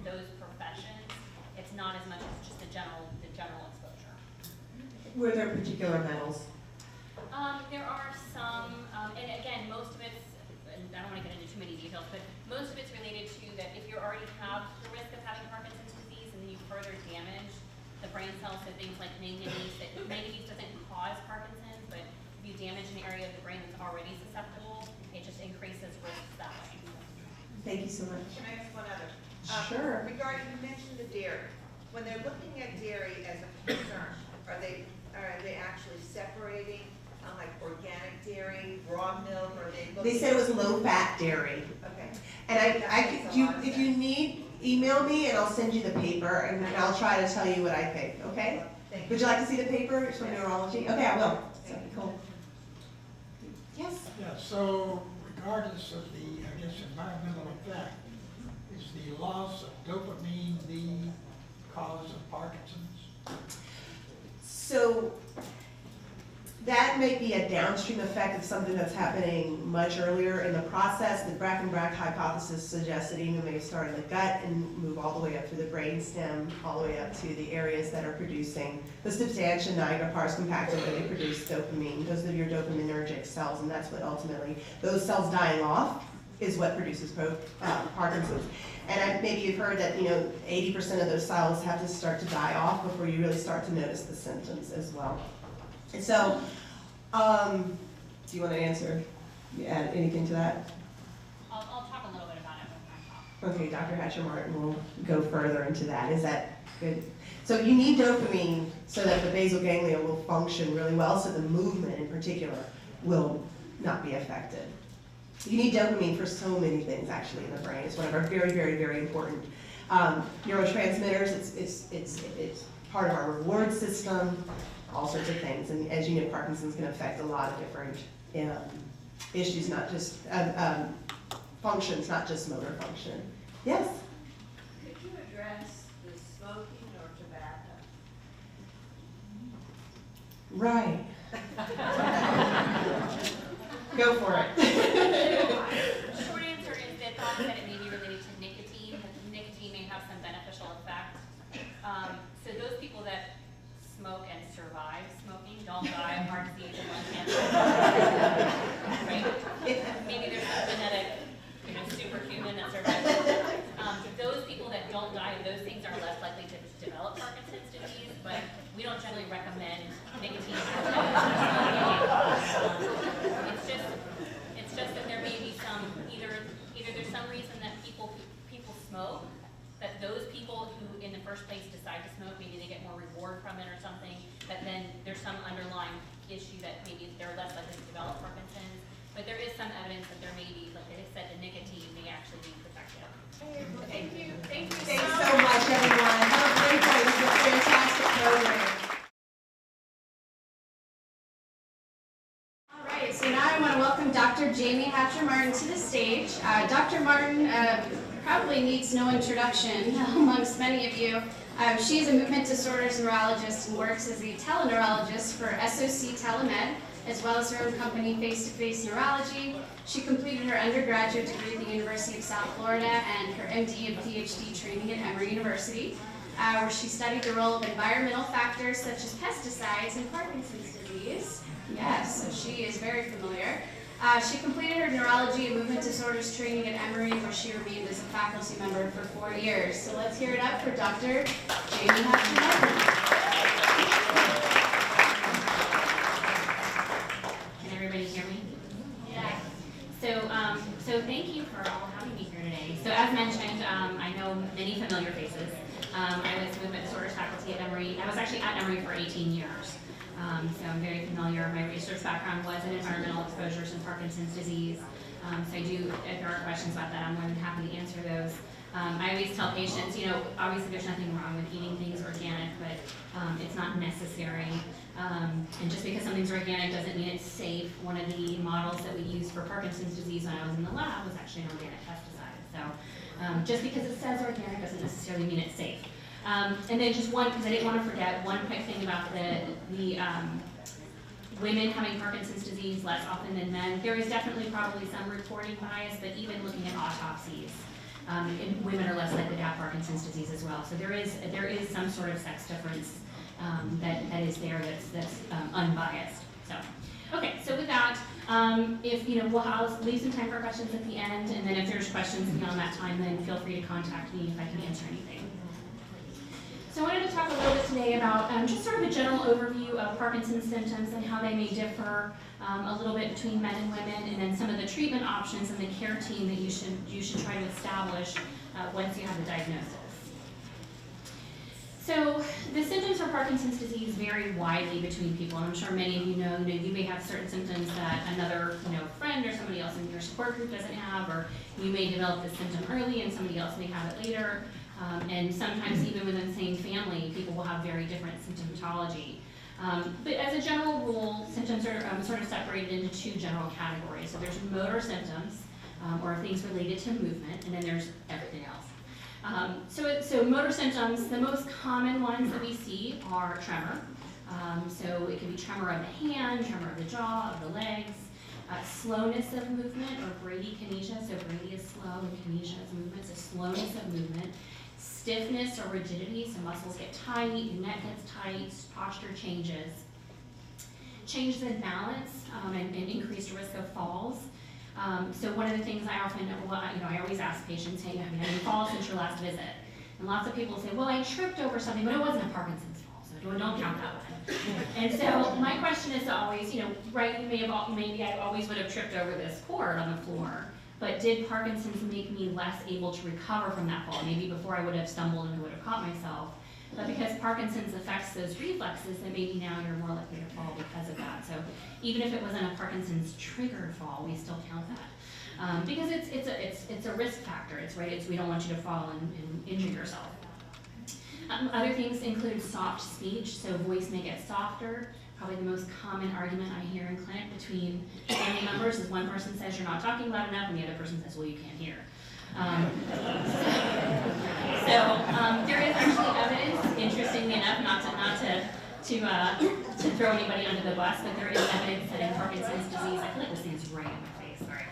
those professions. It's not as much as just the general exposure. Were there particular metals? There are some, and again, most of it's, and I don't want to get into too many details, but most of it's related to that if you already have the risk of having Parkinson's disease and then you further damage the brain cells, so things like manganese, manganese doesn't cause Parkinson's, but if you damage an area of the brain that's already susceptible, it just increases risks that way. Thank you so much. Can I ask one other? Sure. Regarding, you mentioned the dairy. When they're looking at dairy as a concern, are they actually separating, like organic dairy, raw milk, or are they looking? They said it was low-fat dairy. Okay. And if you need, email me and I'll send you the paper and I'll try to tell you what I think, okay? Thank you. Would you like to see the paper? It's from neurology? Okay, I will. That'd be cool. Yes? Yeah, so regardless of the, I guess, environmental effect, is the loss of dopamine the cause of Parkinson's? So that may be a downstream effect of something that's happening much earlier in the process. The Bracken-Brack hypothesis suggests that even may start in the gut and move all the way up through the brain stem, all the way up to the areas that are producing the substantia nigra pars compacta, where they produce dopamine. Those are your dopaminergic cells, and that's what ultimately, those cells dying off is what produces Parkinson's. And maybe you've heard that 80% of those cells have to start to die off before you really start to notice the symptoms as well. And so, do you want to add anything to that? I'll talk a little bit about it when I talk. Okay, Dr. Hatcher-Martin will go further into that. Is that good? So you need dopamine so that the basal ganglia will function really well, so the movement in particular will not be affected. You need dopamine for so many things actually in the brain. It's one of our very, very, very important neurotransmitters. It's part of our reward system, all sorts of things. And as you know, Parkinson's can affect a lot of different issues, not just functions, not just motor function. Yes? Could you address the smoking or tobacco? Right. Go for it. The short answer is that thought that it may be related to nicotine, that nicotine may have some beneficial effect. So those people that smoke and survive smoking don't die of heart disease and lung cancer. Right? Maybe there's some genetic, superhuman that survives. Those people that don't die of those things are less likely to develop Parkinson's disease, but we don't generally recommend nicotine. It's just that there may be some, either there's some reason that people smoke, that those people who in the first place decide to smoke, maybe they get more reward from it or something, that then there's some underlying issue that maybe they're less likely to develop Parkinson's. But there is some evidence that there may be, like I said, the nicotine may actually be protective. Thank you. Thank you Thanks so much, everyone. Have a great day. This is a fantastic program. All right, so now I want to welcome Dr. Jamie Hatcher-Martin to the stage. Dr. Martin probably needs no introduction amongst many of you. She's a movement disorders neurologist and works as a teleneurologist for SOC Telemed, as well as her own company, Face-to-Face Neurology. She completed her undergraduate degree at the University of South Florida and her MD and PhD training at Emory University, where she studied the role of environmental factors such as pesticides in Parkinson's disease. Yes, so she is very familiar. She completed her neurology and movement disorders training at Emory, where she remained as a faculty member for 4 years. So let's hear it up for Dr. Jamie Hutchinson. Can everybody hear me? Yeah. So thank you for all having me here today. So as mentioned, I know many familiar faces. I was movement disorders faculty at Emory. I was actually at Emory for 18 years. So I'm very familiar. My research background was in environmental exposures and Parkinson's disease. So I do, if there are questions about that, I'm more than happy to answer those. I always tell patients, obviously there's nothing wrong with eating things organic, but it's not necessary. And just because something's organic doesn't mean it's safe. One of the models that we used for Parkinson's disease when I was in the lab was actually an organic pesticide. So just because it says organic doesn't necessarily mean it's safe. And then just one, because I didn't want to forget, one quick thing about the women having Parkinson's disease less often than men. There is definitely probably some reporting bias, but even looking at autopsies, women are less likely to have Parkinson's disease as well. So there is some sort of sex difference that is there that's unbiased. So, okay, so with that, I'll leave some time for questions at the end, and then if there's questions beyond that time, then feel free to contact me if I can answer anything. So I wanted to talk a little bit today about just sort of a general overview of Parkinson's symptoms and how they may differ a little bit between men and women, and then some of the treatment options and the care team that you should try to establish once you have the diagnosis. So the symptoms for Parkinson's disease vary widely between people, and I'm sure many of you know you may have certain symptoms that another friend or somebody else in your support group doesn't have, or you may develop the symptom early and somebody else may have it later. And sometimes even within the same family, people will have very different symptomatology. But as a general rule, symptoms are sort of separated into two general categories. So there's motor symptoms, or things related to movement, and then there's everything else. So motor symptoms, the most common ones that we see are tremor. So it can be tremor of the hand, tremor of the jaw, of the legs, slowness of movement, or bradykinesia. So brady is slow and kinesia is movement, so slowness of movement. Stiffness or rigidity, so muscles get tight, your neck gets tight, posture changes. Changes in balance and increased risk of falls. So one of the things I often, I always ask patients, hey, have you had any falls since your last visit? And lots of people say, well, I tripped over something, but it wasn't a Parkinson's fall, so don't count that one. And so my question is always, right, maybe I always would have tripped over this cord on the floor, but did Parkinson's make me less able to recover from that fall? Maybe before I would have stumbled and I would have caught myself, but because Parkinson's affects those reflexes, then maybe now you're more likely to fall because of that. So even if it wasn't a Parkinson's triggered fall, we still count that. Because it's a risk factor, we don't want you to fall and injure yourself. Other things include soft speech, so voice may get softer. Probably the most common argument I hear in clinic between family members is one person says you're not talking loud enough, and the other person says, well, you can't hear. There is actually evidence, interestingly enough, not to throw anybody under the bus, but there is evidence that in Parkinson's disease, I feel like this thing's right in my face, sorry.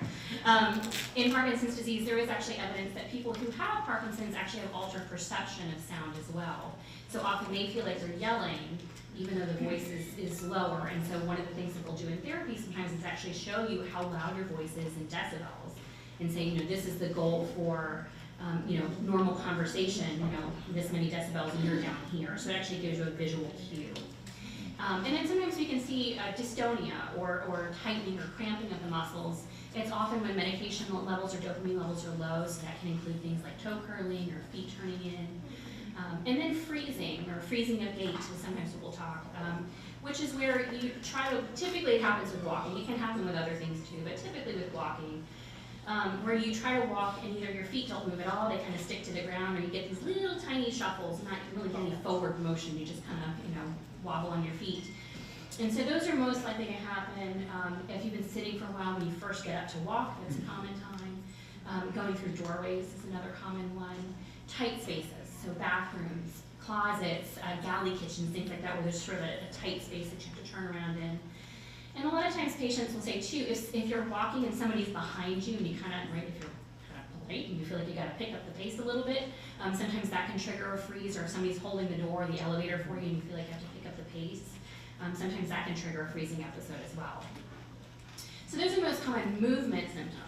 In Parkinson's disease, there is actually evidence that people who have Parkinson's actually have altered perception of sound as well. So often they feel like they're yelling, even though the voice is lower. And so one of the things that they'll do in therapy sometimes is actually show you how loud your voice is in decibels and say, this is the goal for, normal conversation, this many decibels and you're down here. So it actually gives you a visual cue. And then sometimes we can see dystonia or tightening or cramping of the muscles. It's often when medication levels or dopamine levels are low, so that can include things like toe curling or feet turning in. And then freezing of gait is sometimes people talk, which is where you try to, typically it happens with walking, it can happen with other things too, but typically with walking, where you try to walk and either your feet don't move at all, they kind of stick to the ground, or you get these little tiny shuffles, not really getting a forward motion, you just kind of, wobble on your feet. And so those are most likely to happen if you've been sitting for a while when you first get up to walk, that's a common time. Going through doorways is another common one. Tight spaces. So bathrooms, closets, galley kitchens, things like that, where there's sort of a tight space that you have to turn around in. And a lot of times patients will say too, if you're walking and somebody's behind you and you kind of, right, if you're kind of polite and you feel like you gotta pick up the pace a little bit, sometimes that can trigger a freeze, or if somebody's holding the door or the elevator for you and you feel like you have to pick up the pace, sometimes that can trigger a freezing episode as well. So those are the most common movement symptoms.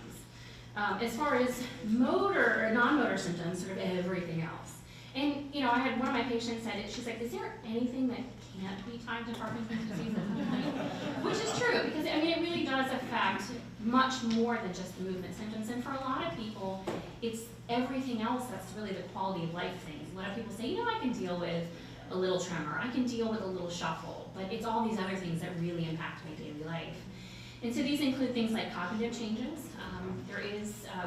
As far as motor or non-motor symptoms, sort of everything else. And you know, I had one of my patients said it, she's like, is there anything that can't be tied to Parkinson's disease at some point? Which is true, because I mean, it really does affect much more than just the movement symptoms. And for a lot of people, it's everything else that's really the quality of life things. A lot of people say, you know, I can deal with a little tremor, I can deal with a little shuffle, but it's all these other things that really impact my daily life. And so these include things like cognitive changes.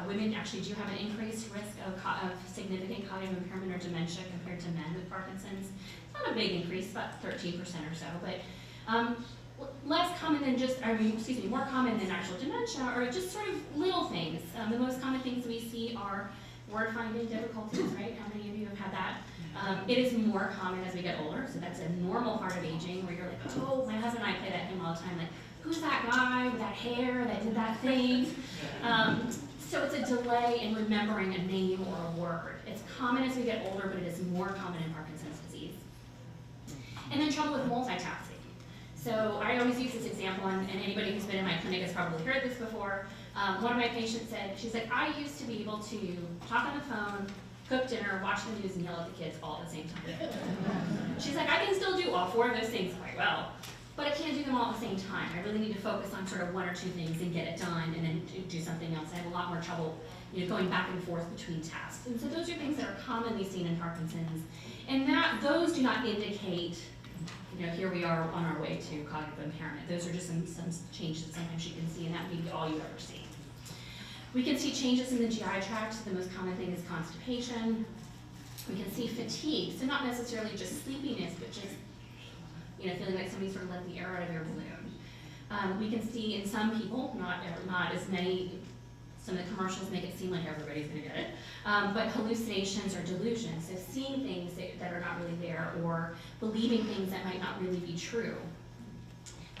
Women actually do have an increased risk of significant cognitive impairment or dementia compared to men with Parkinson's. It's not a big increase, about 13% or so, but less common than just, more common than actual dementia, or just sort of little things. The most common things we see are word finding difficulties, right? How many of you have had that? It is more common as we get older, so that's a normal part of aging where you're like, oh, my husband and I play that game all the time, like, who's that guy with that hair that did that thing? So it's a delay in remembering a name or a word. It's common as we get older, but it is more common in Parkinson's disease. And then trouble with multitasking. So I always use this example, and anybody who's been in my clinic has probably heard this before. One of my patients said, she's like, I used to be able to talk on the phone, cook dinner, watch the news, and yell at the kids all at the same time. She's like, I can still do all four of those things quite well, but I can't do them all at the same time. I really need to focus on sort of one or two things and get it done, and then do something else. I have a lot more trouble, you know, going back and forth between tasks. And so those are things that are commonly seen in Parkinson's, and those do not indicate, you know, here we are on our way to cognitive impairment. Those are just some changes that sometimes you can see, and that may be all you ever see. We can see changes in the GI tract. The most common thing is constipation. We can see fatigue, so not necessarily just sleepiness, but just, you know, feeling like somebody sort of let the air out of your balloon. We can see in some people, not as many, some of the commercials make it seem like everybody's gonna get it, but hallucinations or delusions, so seeing things that are not really there, or believing things that might not really be true.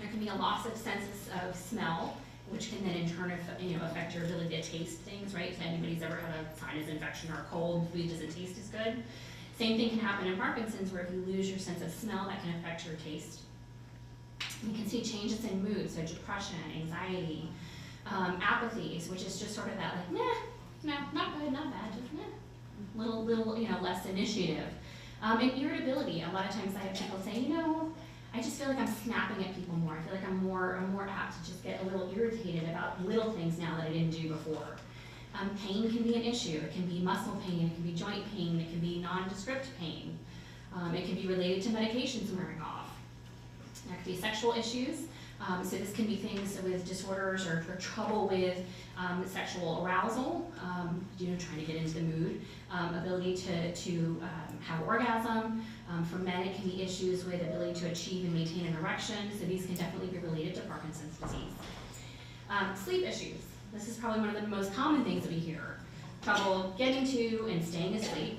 There can be a loss of sense of smell, which can then in turn affect your ability to taste things, right? If anybody's ever had a sinus infection or a cold, food doesn't taste as good. Same thing can happen in Parkinson's, where if you lose your sense of smell, that can affect your taste. You can see changes in mood, so depression, anxiety, apathies, which is just sort of that like, nah, no, not good, not bad, just nah, little, less initiative. And irritability, a lot of times I have people say, you know, I just feel like I'm snapping at people more. I feel like I'm more apt to just get a little irritated about little things now that I didn't do before. Pain can be an issue. It can be muscle pain, it can be joint pain, it can be nondescript pain. It can be related to medications wearing off. There could be sexual issues. So this can be things with disorders or trouble with sexual arousal, trying to get into the mood, ability to have orgasm. For men, it can be issues with ability to achieve and maintain an erection. So these can definitely be related to Parkinson's disease. Sleep issues. This is probably one of the most common things that we hear. Trouble getting to and staying asleep.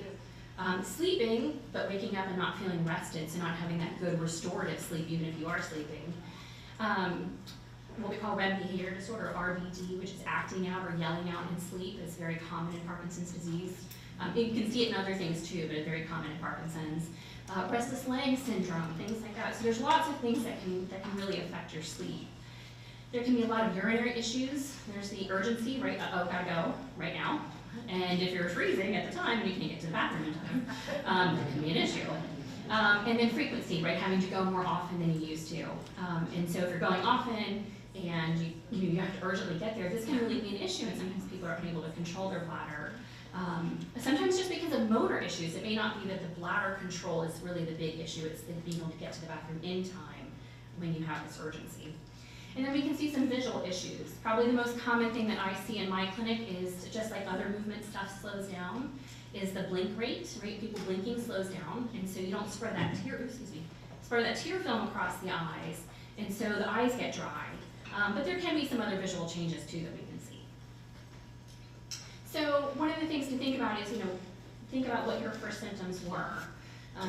Sleeping, but waking up and not feeling rested, so not having that good restorative sleep even if you are sleeping. What we call REM behavior disorder, RBD, which is acting out or yelling out in sleep, is very common in Parkinson's disease. You can see it in other things too, but it's very common in Parkinson's. Restless leg syndrome, things like that. So there's lots of things that can really affect your sleep. There can be a lot of urinary issues. There's the urgency, right? Uh-oh, gotta go right now. And if you're freezing at the time and you can't get to the bathroom in time, that can be an issue. And then frequency, right? Having to go more often than you used to. And so if you're going often and you have to urgently get there, this can really be an issue, and sometimes people aren't able to control their bladder. Sometimes just because of motor issues. It may not be that the bladder control is really the big issue, it's being able to get to the bathroom in time when you have this urgency. And then we can see some visual issues. Probably the most common thing that I see in my clinic is, just like other movement stuff slows down, is the blink rate, right? People blinking slows down, and so you don't spread that tear film across the eyes, and so the eyes get dry. But there can be some other visual changes too that we can see. So one of the things to think about is, think about what your first symptoms were.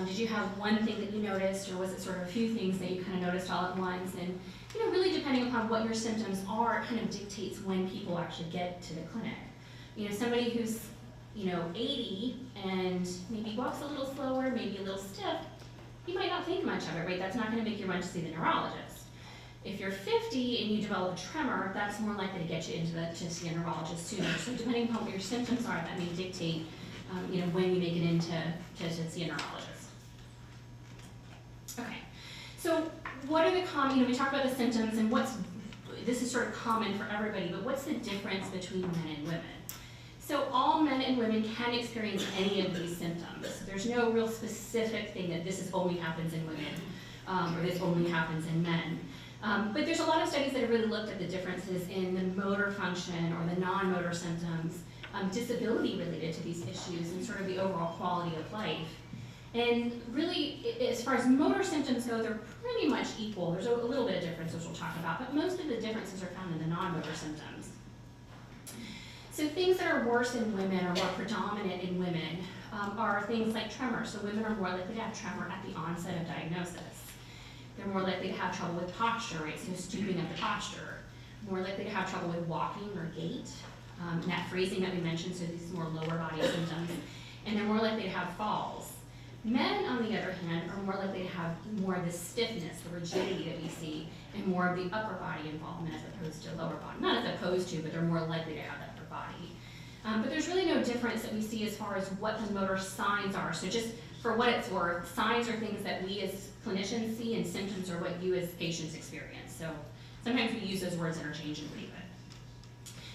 Did you have one thing that you noticed, or was it sort of a few things that you kind of noticed all at once? And really depending upon what your symptoms are, it kind of dictates when people actually get to the clinic. Somebody who's 80 and maybe walks a little slower, maybe a little stiff, you might not think much of it, right? That's not going to make you run to see the neurologist. If you're 50 and you develop a tremor, that's more likely to get you to see a neurologist sooner. So depending upon what your symptoms are, that may dictate when you make it in to see a neurologist. Okay, so what are the common, we talked about the symptoms and this is sort of common for everybody, but what's the difference between men and women? So all men and women can experience any of these symptoms. There's no real specific thing that this only happens in women, or this only happens in men. But there's a lot of studies that have really looked at the differences in the motor function or the non-motor symptoms, disability related to these issues, and sort of the overall quality of life. And really, as far as motor symptoms go, they're pretty much equal. There's a little bit of difference, which we'll talk about, but most of the differences are found in the non-motor symptoms. So things that are worse in women or more predominant in women are things like tremor. So women are more likely to have tremor at the onset of diagnosis. They're more likely to have trouble with posture, right? So stooping of the posture. More likely to have trouble with walking or gait. And that freezing that we mentioned, so these more lower body symptoms. And they're more likely to have falls. Men, on the other hand, are more likely to have more of the stiffness, the rigidity that we see, and more of the upper body involvement as opposed to lower body. Not as opposed to, but they're more likely to have that upper body. But there's really no difference that we see as far as what the motor signs are. So just for what it's worth, signs are things that we as clinicians see, and symptoms are what you as patients experience. So sometimes we use those words interchangeably.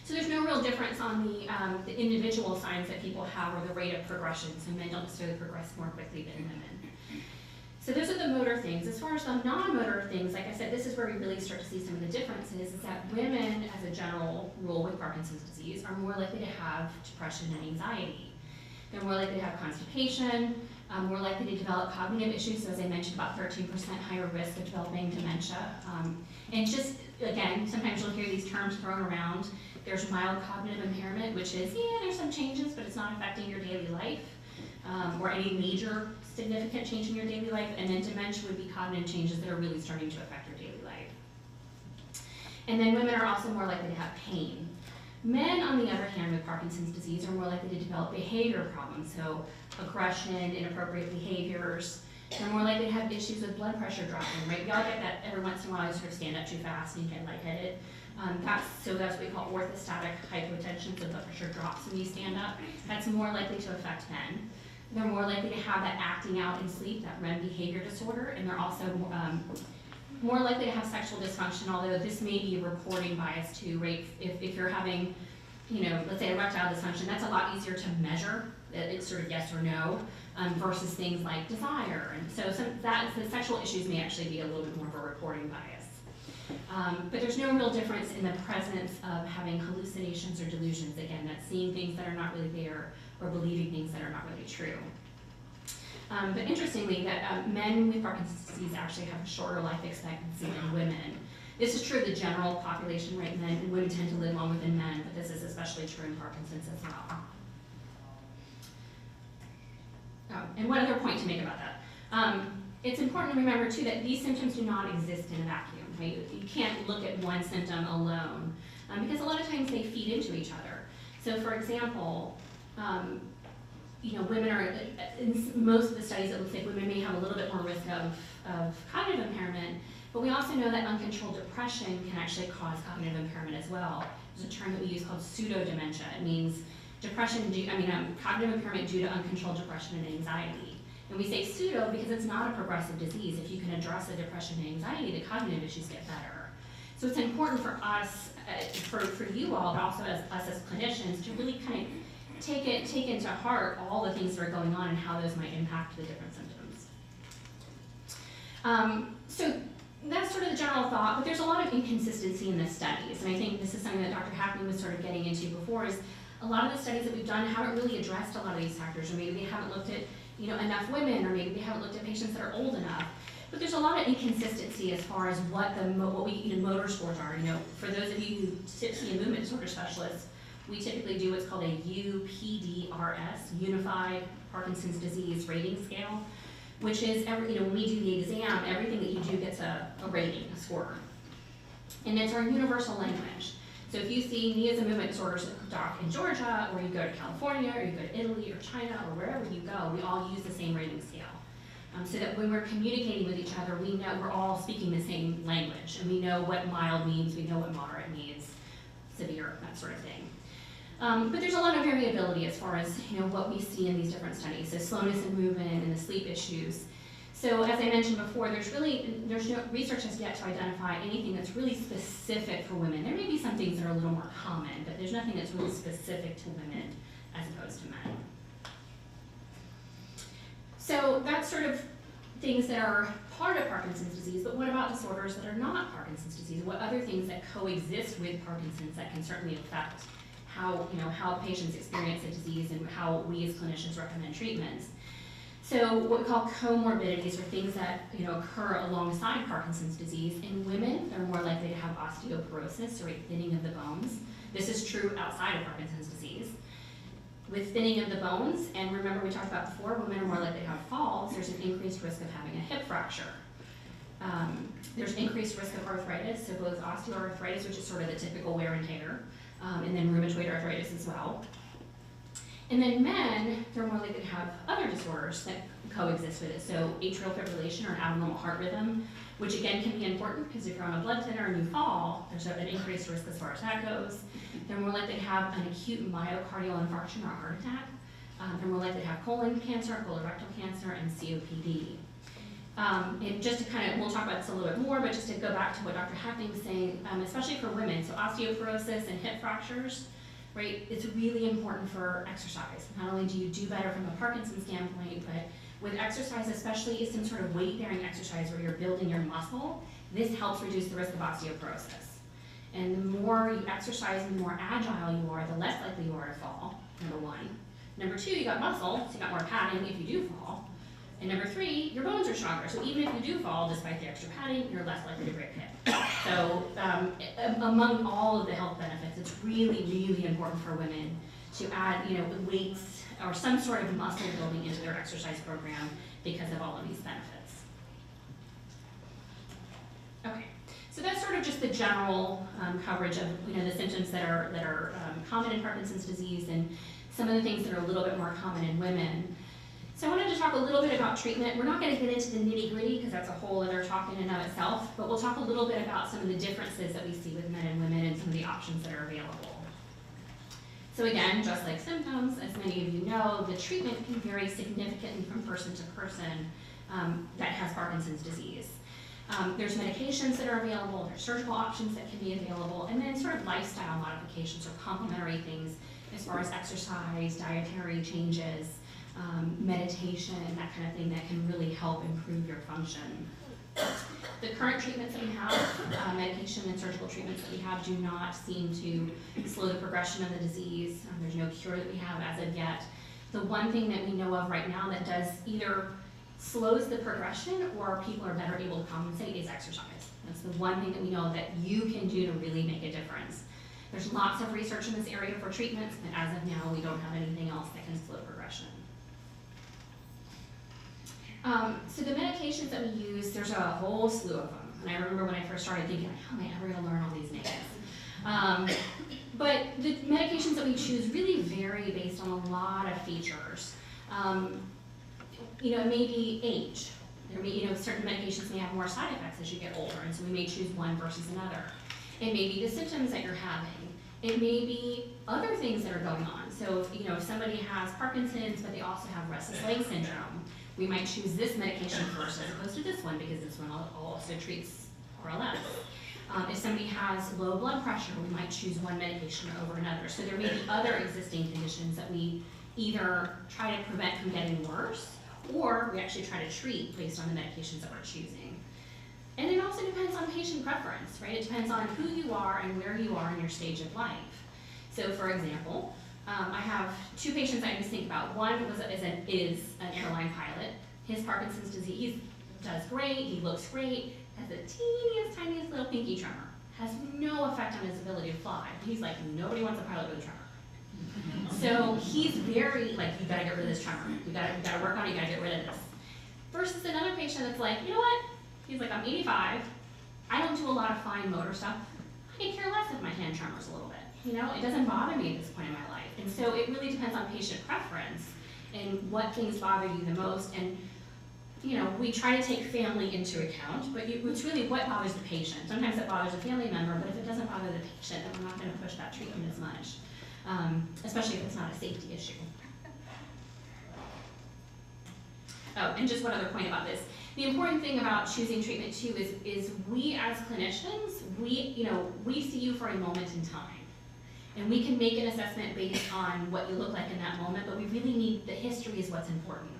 So there's no real difference on the individual signs that people have or the rate of progression. So men don't necessarily progress more quickly than women. So those are the motor things. As far as the non-motor things, like I said, this is where we really start to see some of the differences, is that women, as a general rule with Parkinson's disease, are more likely to have depression and anxiety. They're more likely to have constipation, more likely to develop cognitive issues, so as I mentioned, about 13% higher risk of developing dementia. And just, again, sometimes you'll hear these terms thrown around. There's mild cognitive impairment, which is, there's some changes, but it's not affecting your daily life, or any major significant change in your daily life. And then dementia would be cognitive changes that are really starting to affect your daily life. And then women are also more likely to have pain. Men, on the other hand, with Parkinson's disease are more likely to develop behavior problems, so aggression, inappropriate behaviors. They're more likely to have issues with blood pressure dropping, right? We all get that every once in a while, you sort of stand up too fast and you get lightheaded. That's what we call orthostatic hypotension, so blood pressure drops when you stand up. That's more likely to affect men. They're more likely to have that acting out in sleep, that REM behavior disorder, and they're also more likely to have sexual dysfunction, although this may be a reporting bias too, right? If you're having, let's say erectile dysfunction, that's a lot easier to measure. It's sort of yes or no, versus things like desire. And so the sexual issues may actually be a little bit more of a reporting bias. But there's no real difference in the presence of having hallucinations or delusions. Again, that's seeing things that are not really there or believing things that are not really true. But interestingly, that men with Parkinson's disease actually have a shorter life expectancy than women. This is true of the general population, right? Men and women tend to live longer than men, but this is especially true in Parkinson's as well. Oh, and one other point to make about that. It's important to remember too that these symptoms do not exist in a vacuum, right? You can't look at one symptom alone, because a lot of times they feed into each other. So for example, women are, in most of the studies it looks like women may have a little bit more risk of cognitive impairment, but we also know that uncontrolled depression can actually cause cognitive impairment as well. There's a term that we use called pseudo-dementia. It means cognitive impairment due to uncontrolled depression and anxiety. And we say pseudo because it's not a progressive disease. If you can address the depression and anxiety, the cognitive issues get better. So it's important for us, for you all, but also as us as clinicians, to really kind of take into heart all the things that are going on and how those might impact the different symptoms. So that's sort of the general thought, but there's a lot of inconsistency in the studies, and I think this is something that Dr. Hackney was sort of getting into before, is a lot of the studies that we've done haven't really addressed a lot of these factors, or maybe they haven't looked at enough women, or maybe they haven't looked at patients that are old enough. But there's a lot of inconsistency as far as what motor scores are. For those of you who see a movement disorder specialist, we typically do what's called a UPDRS, Unified Parkinson's Disease Rating Scale. which is, when we do the exam, everything that you do gets a rating, a score. And it's our universal language. So if you see me as a movement disorders doc in Georgia, or you go to California, or you go to Italy or China, or wherever you go, we all use the same rating scale. So that when we're communicating with each other, we know we're all speaking the same language, and we know what mild means, we know what moderate means, severe, that sort of thing. But there's a lot of variability as far as what we see in these different studies, so slowness in movement and the sleep issues. So as I mentioned before, there's no research has yet to identify anything that's really specific for women. There may be some things that are a little more common, but there's nothing that's really specific to women as opposed to men. So that's sort of things that are part of Parkinson's disease, but what about disorders that are not Parkinson's disease? What other things that coexist with Parkinson's that can certainly affect how patients experience the disease and how we as clinicians recommend treatments? So what we call comorbidities are things that occur alongside Parkinson's disease. In women, they're more likely to have osteoporosis, or thinning of the bones. This is true outside of Parkinson's disease. With thinning of the bones, and remember we talked about before, women are more likely to have falls, there's an increased risk of having a hip fracture. There's increased risk of arthritis, so both osteoarthritis, which is sort of the typical wear and tear, and then rheumatoid arthritis as well. And then men, they're more likely to have other disorders that coexist with it. So atrial fibrillation, or an abnormal heart rhythm, which again can be important because if you're on a blood thinner and you fall, there's an increased risk as far as that goes. They're more likely to have an acute myocardial infarction or a heart attack. They're more likely to have colon cancer, colorectal cancer, and COPD. And just to we'll talk about this a little bit more, but just to go back to what Dr. Hackney was saying, especially for women, so osteoporosis and hip fractures, right, it's really important for exercise. Not only do you do better from a Parkinson's standpoint, but with exercise, especially some sort of weight-bearing exercise where you're building your muscle, this helps reduce the risk of osteoporosis. And the more you exercise and the more agile you are, the less likely you are to fall, number one. Number two, you got muscle, so you got more padding if you do fall. And number three, your bones are stronger, so even if you do fall, despite the extra padding, you're less likely to break a hip. So among all of the health benefits, it's really, really important for women to add, weights or some sort of muscle building into their exercise program because of all of these benefits. Okay, so that's sort of just the general coverage of the symptoms that are common in Parkinson's disease and some of the things that are a little bit more common in women. So I wanted to talk a little bit about treatment. We're not going to get into the nitty-gritty because that's a whole other talk in and of itself, but we'll talk a little bit about some of the differences that we see with men and women and some of the options that are available. So again, just like symptoms, as many of you know, the treatment can vary significantly from person to person that has Parkinson's disease. There's medications that are available, there's surgical options that can be available, and then sort of lifestyle modifications or complementary things as far as exercise, dietary changes, meditation, and that kind of thing that can really help improve your function. The current treatments that we have, medication and surgical treatments that we have, do not seem to slow the progression of the disease. There's no cure that we have as of yet. The one thing that we know of right now that does either slows the progression or people are better able to compensate is exercise. That's the one thing that we know that you can do to really make a difference. There's lots of research in this area for treatments, but as of now, we don't have anything else that can slow progression. So the medications that we use, there's a whole slew of them. And I remember when I first started thinking, how am I ever going to learn all these names? But the medications that we choose really vary based on a lot of features. It may be age. There may, certain medications may have more side effects as you get older, and so we may choose one versus another. It may be the symptoms that you're having. It may be other things that are going on. So if somebody has Parkinson's, but they also have restless leg syndrome, we might choose this medication first as opposed to this one because this one also treats RLS. If somebody has low blood pressure, we might choose one medication over another. So there may be other existing conditions that we either try to prevent from getting worse, or we actually try to treat based on the medications that we're choosing. And it also depends on patient preference, right? It depends on who you are and where you are in your stage of life. So for example, I have two patients I just think about. One is an airline pilot. His Parkinson's disease does great, he looks great, has the teeniest, tiniest little pinky tremor. Has no effect on his ability to fly. He's like, nobody wants a pilot with a tremor. So he's very, you gotta get rid of this tremor. You gotta work on it, you gotta get rid of this. Versus another patient that's like, you know what? He's like, I'm 85. I don't do a lot of fine motor stuff. I can care less if my hand tremors a little bit. You know, it doesn't bother me at this point in my life. And so it really depends on patient preference and what things bother you the most. And, you know, we try to take family into account, but it's really what bothers the patient. Sometimes it bothers a family member, but if it doesn't bother the patient, then we're not going to push that treatment as much, especially if it's not a safety issue. Oh, and just one other point about this. The important thing about choosing treatment too is we as clinicians, we see you for a moment in time. And we can make an assessment based on what you look like in that moment, but we really need, the history is what's important,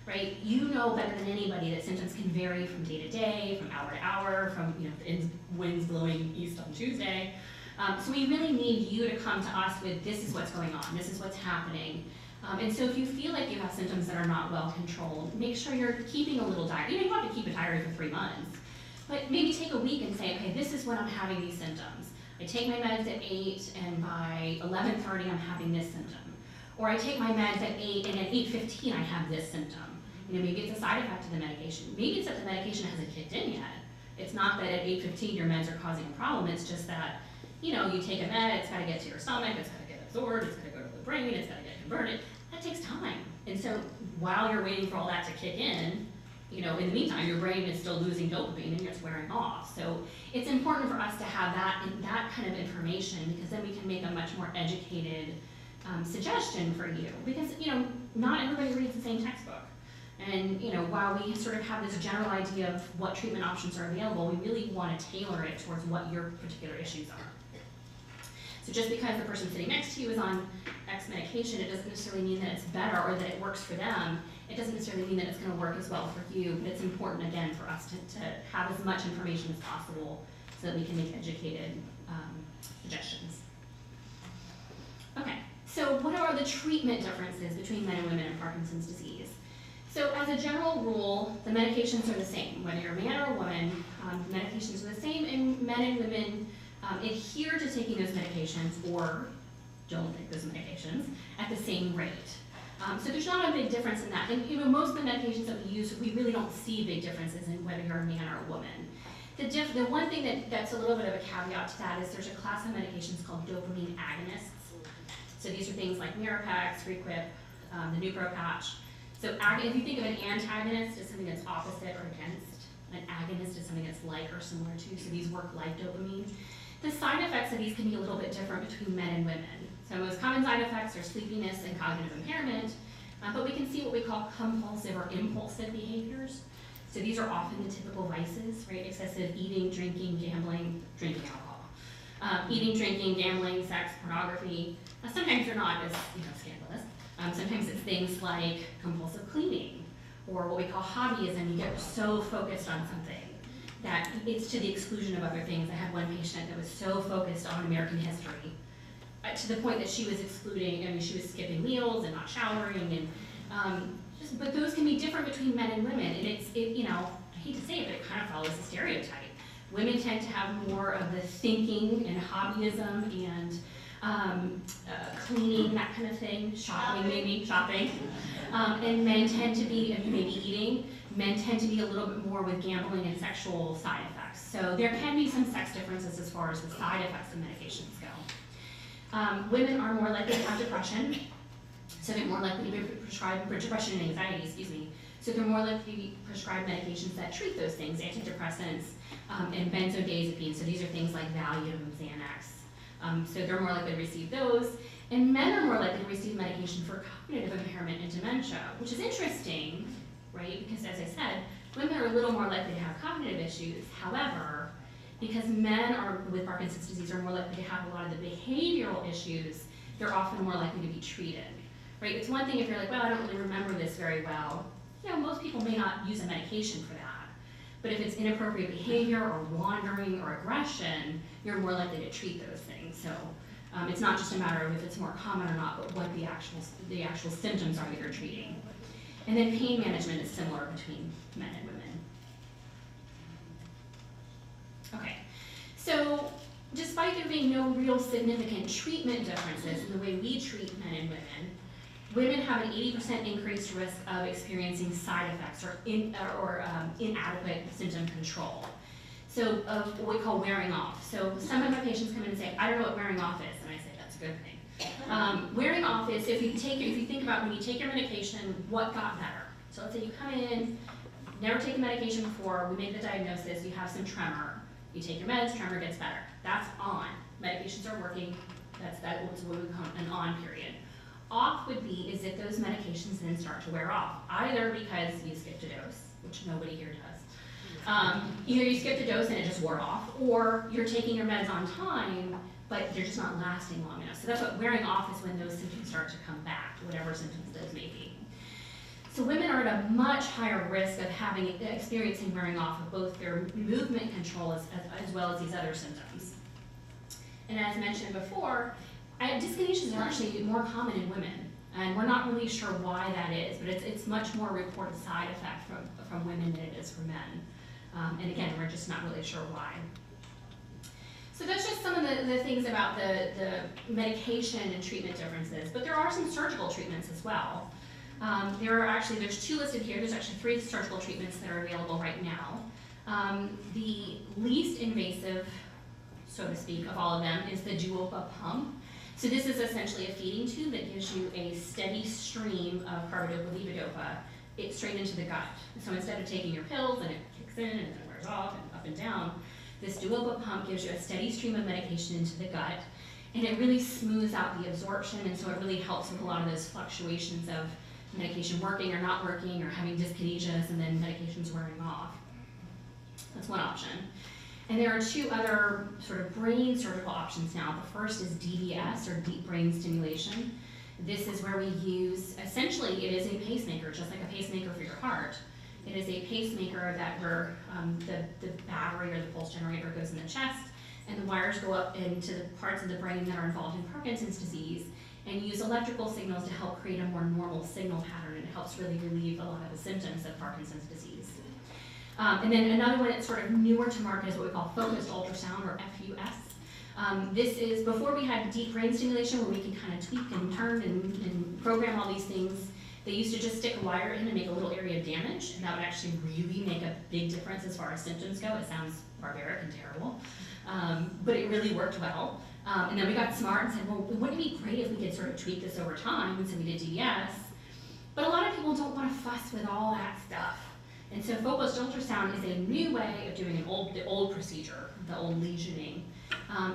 right? You know better than anybody that symptoms can vary from day to day, from hour to hour, from, you know, the winds blowing east on Tuesday. So we really need you to come to us with, this is what's going on, this is what's happening. And so if you feel like you have symptoms that are not well controlled, make sure you're keeping a little diary. You know, you don't have to keep a diary for 3 months, but maybe take a week and say, okay, this is when I'm having these symptoms. I take my meds at 8 and by 11:30 I'm having this symptom. Or I take my meds at 8 and at 8:15 I have this symptom. You know, maybe it's a side effect of the medication. Maybe it's that the medication hasn't kicked in yet. It's not that at 8:15 your meds are causing a problem, it's just that, you know, you take a med, it's gotta get to your stomach, it's gotta get absorbed, it's gotta go to the brain, it's gotta get converted. That takes time. And so while you're waiting for all that to kick in, you know, in the meantime, your brain is still losing dopamine and it's wearing off. So it's important for us to have that kind of information, because then we can make a much more educated suggestion for you. Because, you know, not everybody reads the same textbook. And, you know, while we sort of have this general idea of what treatment options are available, we really want to tailor it towards what your particular issues are. So just because the person sitting next to you is on X medication, it doesn't necessarily mean that it's better or that it works for them. It doesn't necessarily mean that it's going to work as well for you, but it's important, again, for us to have as much information as possible so that we can make educated suggestions. Okay, so what are the treatment differences between men and women in Parkinson's disease? So as a general rule, the medications are the same. Whether you're a man or a woman, the medications are the same, and men and women adhere to taking those medications or don't take those medications at the same rate. So there's not a big difference in that. And you know, most of the medications that we use, we really don't see big differences in whether you're a man or a woman. The one thing that's a little bit of a caveat to that is there's a class of medications called dopamine agonists. So these are things like Mirapex, Requip, the Nupro patch. So if you think of an antagonist as something that's opposite or against, an agonist is something that's like or similar to, so these work like dopamine. The side effects of these can be a little bit different between men and women. So most common side effects are sleepiness and cognitive impairment, but we can see what we call compulsive or impulsive behaviors. So these are often the typical vices, right? Excessive eating, drinking, gambling, drinking alcohol. Eating, drinking, gambling, sex, pornography. Sometimes they're not as scandalous. Sometimes it's things like compulsive cleaning, or what we call hobbyism. You get so focused on something that it's to the exclusion of other things. I had one patient that was so focused on American history to the point that she was excluding, she was skipping meals and not showering, and but those can be different between men and women, and I hate to say it, but it kind of follows the stereotype. Women tend to have more of the thinking and hobbyism and cleaning, that kind of thing, shopping, and men tend to be, maybe eating, men tend to be a little bit more with gambling and sexual side effects. So there can be some sex differences as far as the side effects of medications go. Women are more likely to have depression, so they're more likely to be prescribed, depression and anxiety, so they're more likely to be prescribed medications that treat those things, antidepressants and benzodiazepines, so these are things like Valium, Xanax. So they're more likely to receive those. And men are more likely to receive medication for cognitive impairment and dementia, which is interesting, right? Because as I said, women are a little more likely to have cognitive issues. However, because men with Parkinson's disease are more likely to have a lot of the behavioral issues, they're often more likely to be treated, right? It's one thing if you're like, well, I don't really remember this very well. Most people may not use a medication for that. But if it's inappropriate behavior or wandering or aggression, you're more likely to treat those things. So it's not just a matter of if it's more common or not, but what the actual symptoms are that you're treating. And then pain management is similar between men and women. Okay, so despite there being no real significant treatment differences in the way we treat men and women, women have an 80% increased risk of experiencing side effects or inadequate symptom control. So of what we call wearing off. So some of my patients come in and say, I don't know what wearing off is, and I say, that's a good thing. Wearing off is if you think about when you take your medication, what got better. So let's say you come in, never taken medication before, we make the diagnosis, you have some tremor, you take your meds, tremor gets better. That's on. Medications are working, that's what we call an on period. Off would be is if those medications then start to wear off, either because you skipped a dose, which nobody here does. Either you skipped a dose and it just wore off, or you're taking your meds on time, but they're just not lasting long enough. So that's what wearing off is, when those symptoms start to come back, whatever symptoms those may be. So women are at a much higher risk of experiencing wearing off of both their movement control as well as these other symptoms. And as mentioned before, dyskinesias are actually more common in women, and we're not really sure why that is, but it's much more reported side effect from women than it is for men. And again, we're just not really sure why. So that's just some of the things about the medication and treatment differences, but there are some surgical treatments as well. There's 2 listed here. There's actually 3 surgical treatments that are available right now. The least invasive, so to speak, of all of them is the Duopa pump. So this is essentially a feeding tube that gives you a steady stream of carbidopa-levodopa straight into the gut. So instead of taking your pills and it kicks in and then wears off and up and down, this Duopa pump gives you a steady stream of medication into the gut, and it really smooths out the absorption, and so it really helps with a lot of those fluctuations of medication working or not working, or having dyskinesias and then medications wearing off. That's one option. And there are 2 other sort of brain surgical options now. The first is DBS, or deep brain stimulation. This is where we use, essentially it is a pacemaker, just like a pacemaker for your heart. It is a pacemaker where the battery or the pulse generator goes in the chest, and the wires go up into the parts of the brain that are involved in Parkinson's disease, and use electrical signals to help create a more normal signal pattern, and it helps really relieve a lot of the symptoms of Parkinson's disease. And then another one that's sort of newer to market is what we call focused ultrasound, or FUS. This is before we had deep brain stimulation, where we can kind of tweak and turn and program all these things. They used to just stick a wire in and make a little area of damage, and that would actually really make a big difference as far as symptoms go. It sounds barbaric and terrible, but it really worked well. And then we got smart and said, well, wouldn't it be great if we could sort of tweak this over time? And so we did DBS. But a lot of people don't want to fuss with all that stuff. And so focused ultrasound is a new way of doing the old procedure, the old lesioning.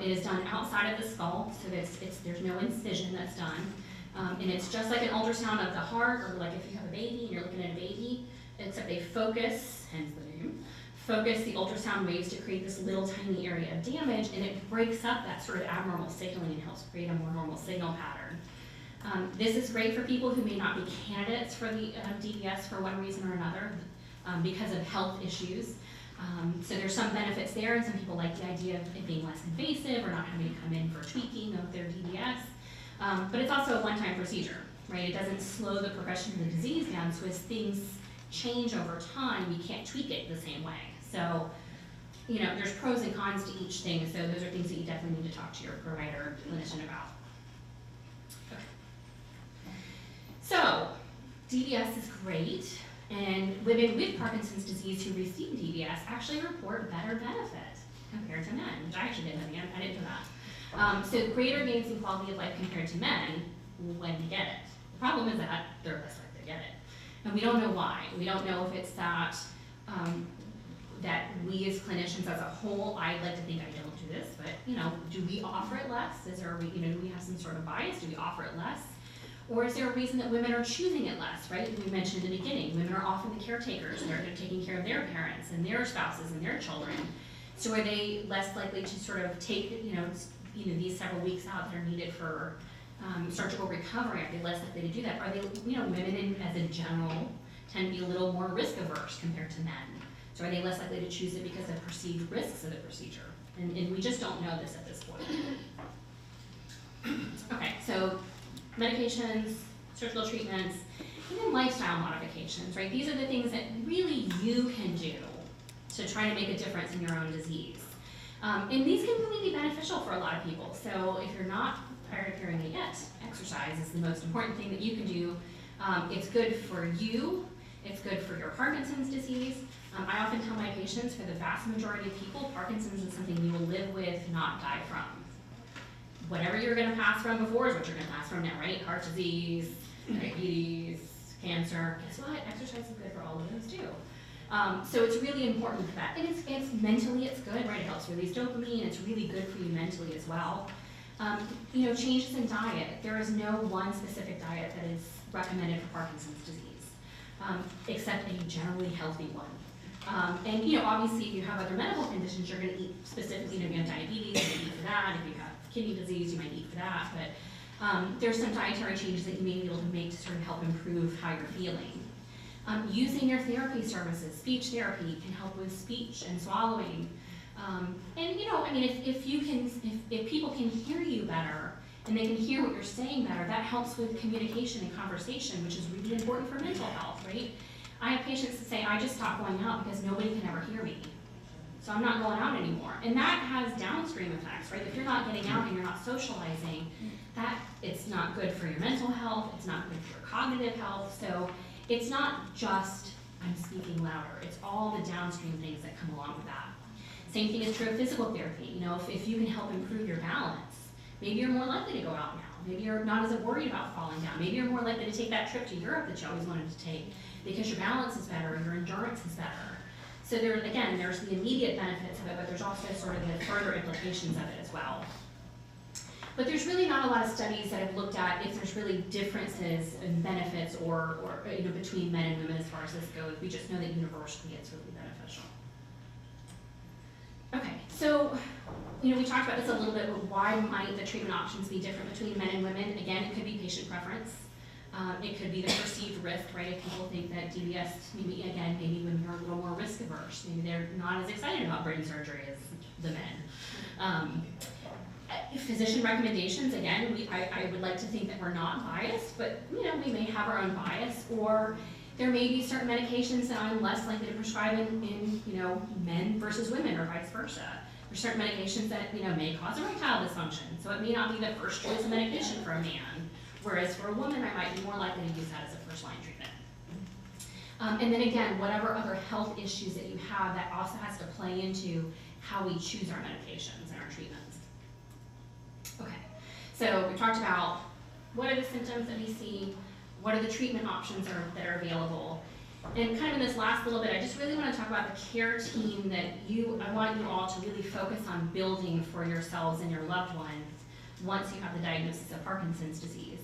It is done outside of the skull, so there's no incision that's done. And it's just like an ultrasound of the heart, or like if you have a baby and you're looking at a baby, except they focus, hence the name, focus the ultrasound waves to create this little tiny area of damage, and it breaks up that sort of abnormal signaling and helps create a more normal signal pattern. This is great for people who may not be candidates for the DBS for one reason or another, because of health issues. So there's some benefits there, and some people like the idea of it being less invasive or not having to come in for tweaking of their DBS. But it's also a one-time procedure, right? It doesn't slow the progression of the disease down, so as things change over time, you can't tweak it the same way. So, there's pros and cons to each thing, so those are things that you definitely need to talk to your provider or clinician about. Okay. So, DBS is great, and women with Parkinson's disease who receive DBS actually report better benefit compared to men, which I actually didn't know. I didn't know that. So greater gains in quality of life compared to men when they get it. The problem is that they're less likely to get it. And we don't know why. We don't know if it's that that we as clinicians as a whole, I'd like to think I don't do this, but do we offer it less? Do we have some sort of bias? Do we offer it less? Or is there a reason that women are choosing it less, right? We mentioned in the beginning, women are often the caretakers, and they're taking care of their parents and their spouses and their children. So are they less likely to sort of take, these several weeks out that are needed for surgical recovery? Are they less likely to do that? Are they, women as a general tend to be a little more risk averse compared to men. So are they less likely to choose it because of perceived risks of the procedure? And we just don't know this at this point. Okay, so medications, surgical treatments, and then lifestyle modifications, right? These are the things that really you can do to try to make a difference in your own disease. And these can really be beneficial for a lot of people. So if you're not prior to hearing it yet, exercise is the most important thing that you can do. It's good for you, it's good for your Parkinson's disease. I often tell my patients, for the vast majority of people, Parkinson's is something you will live with, not die from. Whatever you're gonna pass from before is what you're gonna pass from now, right? Heart disease, diabetes, cancer. Guess what? Exercise is good for all of those too. So it's really important for that. And it's mentally, it's good, right? It helps release dopamine. It's really good for you mentally as well. Changes in diet. There is no one specific diet that is recommended for Parkinson's disease, except a generally healthy one. Obviously if you have other medical conditions, you're gonna eat specifically, if you have diabetes, you eat for that. If you have kidney disease, you might eat for that. But there's some dietary changes that you may be able to make to sort of help improve how you're feeling. Using your therapy services, speech therapy can help with speech and swallowing. If people can hear you better and they can hear what you're saying better, that helps with communication and conversation, which is really important for mental health, right? I have patients that say, I just stopped going out because nobody can ever hear me. So I'm not going out anymore. And that has downstream effects, right? If you're not getting out and you're not socializing, it's not good for your mental health, it's not good for your cognitive health. So it's not just, I'm speaking louder, it's all the downstream things that come along with that. Same thing is true of physical therapy. If you can help improve your balance, maybe you're more likely to go out now. Maybe you're not as worried about falling down. Maybe you're more likely to take that trip to Europe that you always wanted to take because your balance is better, your endurance is better. So there's the immediate benefits of it, but there's also sort of the further implications of it as well. But there's really not a lot of studies that have looked at if there's really differences in benefits or between men and women as far as this goes. We just know that universally it's really beneficial. Okay, so we talked about this a little bit, but why might the treatment options be different between men and women? Again, it could be patient preference. It could be the perceived risk, right? If people think that DBS, maybe when you're a little more risk averse, maybe they're not as excited about brain surgery as the men. Physician recommendations, again, I would like to think that we're not biased, but we may have our own bias, or there may be certain medications that I'm less likely to prescribe in men versus women, or vice versa. There's certain medications that may cause erectile dysfunction, so it may not be the first choice of medication for a man, whereas for a woman I might be more likely to use that as a first-line treatment. And then again, whatever other health issues that you have, that also has to play into how we choose our medications and our treatments. Okay, so we talked about what are the symptoms that we see, what are the treatment options that are available, and kind of in this last little bit, I just really want to talk about the care team that I want you all to really focus on building for yourselves and your loved ones once you have the diagnosis of Parkinson's disease.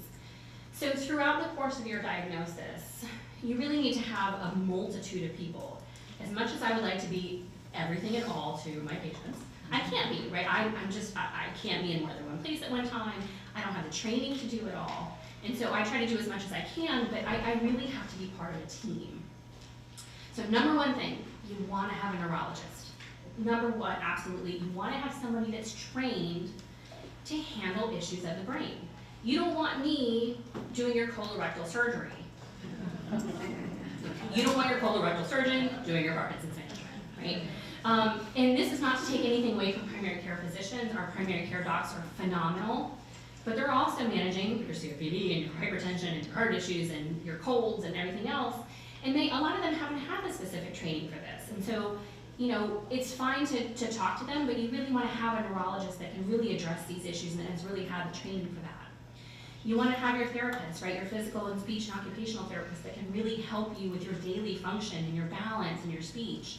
So throughout the course of your diagnosis, you really need to have a multitude of people. As much as I would like to be everything and all to my patients, I can't be, right? I can't be in more than one place at one time. I don't have the training to do it all. And so I try to do as much as I can, but I really have to be part of a team. So number one thing, you want to have a neurologist. Number one, absolutely, you want to have somebody that's trained to handle issues of the brain. You don't want me doing your colorectal surgery. You don't want your colorectal surgeon doing your Parkinson's management, right? And this is not to take anything away from primary care physicians. Our primary care docs are phenomenal, but they're also managing your COPD and your hypertension and your heart issues and your colds and everything else. And a lot of them haven't had the specific training for this. And so, it's fine to talk to them, but you really want to have a neurologist that can really address these issues and has really had the training for that. You want to have your therapists, right? Your physical and speech and occupational therapists that can really help you with your daily function and your balance and your speech.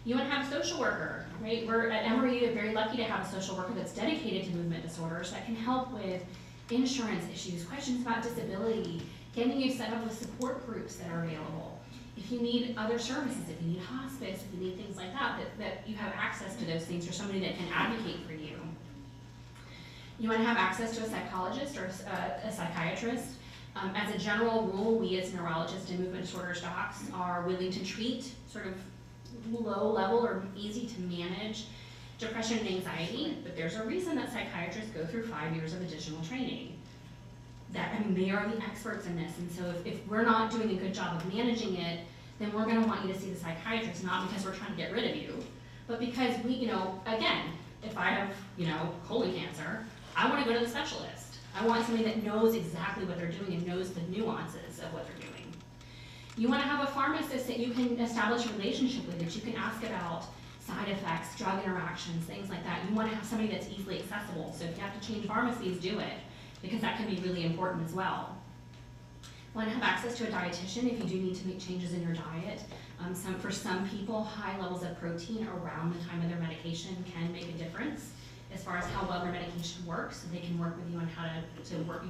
You want to have a social worker, right? We're at Emory very lucky to have a social worker that's dedicated to movement disorders that can help with insurance issues, questions about disability, getting you set up with support groups that are available. If you need other services, if you need hospice, if you need things like that you have access to those things, or somebody that can advocate for you. You want to have access to a psychologist or a psychiatrist. As a general rule, we as neurologists and movement disorders docs are willing to treat sort of low level or easy to manage depression and anxiety, but there's a reason that psychiatrists go through 5 years of additional training. They are the experts in this, and so if we're not doing a good job of managing it, then we're gonna want you to see the psychiatrist, not because we're trying to get rid of you, but because we, again, if I have, colon cancer, I wanna go to the specialist. I want somebody that knows exactly what they're doing and knows the nuances of what they're doing. You want to have a pharmacist that you can establish a relationship with, that you can ask about side effects, drug interactions, things like that. You want to have somebody that's easily accessible. So if you have to change pharmacies, do it, because that can be really important as well. You want to have access to a dietitian if you do need to make changes in your diet. For some people, high levels of protein around the time of their medication can make a difference as far as how well their medication works. So they can work with you on how to work,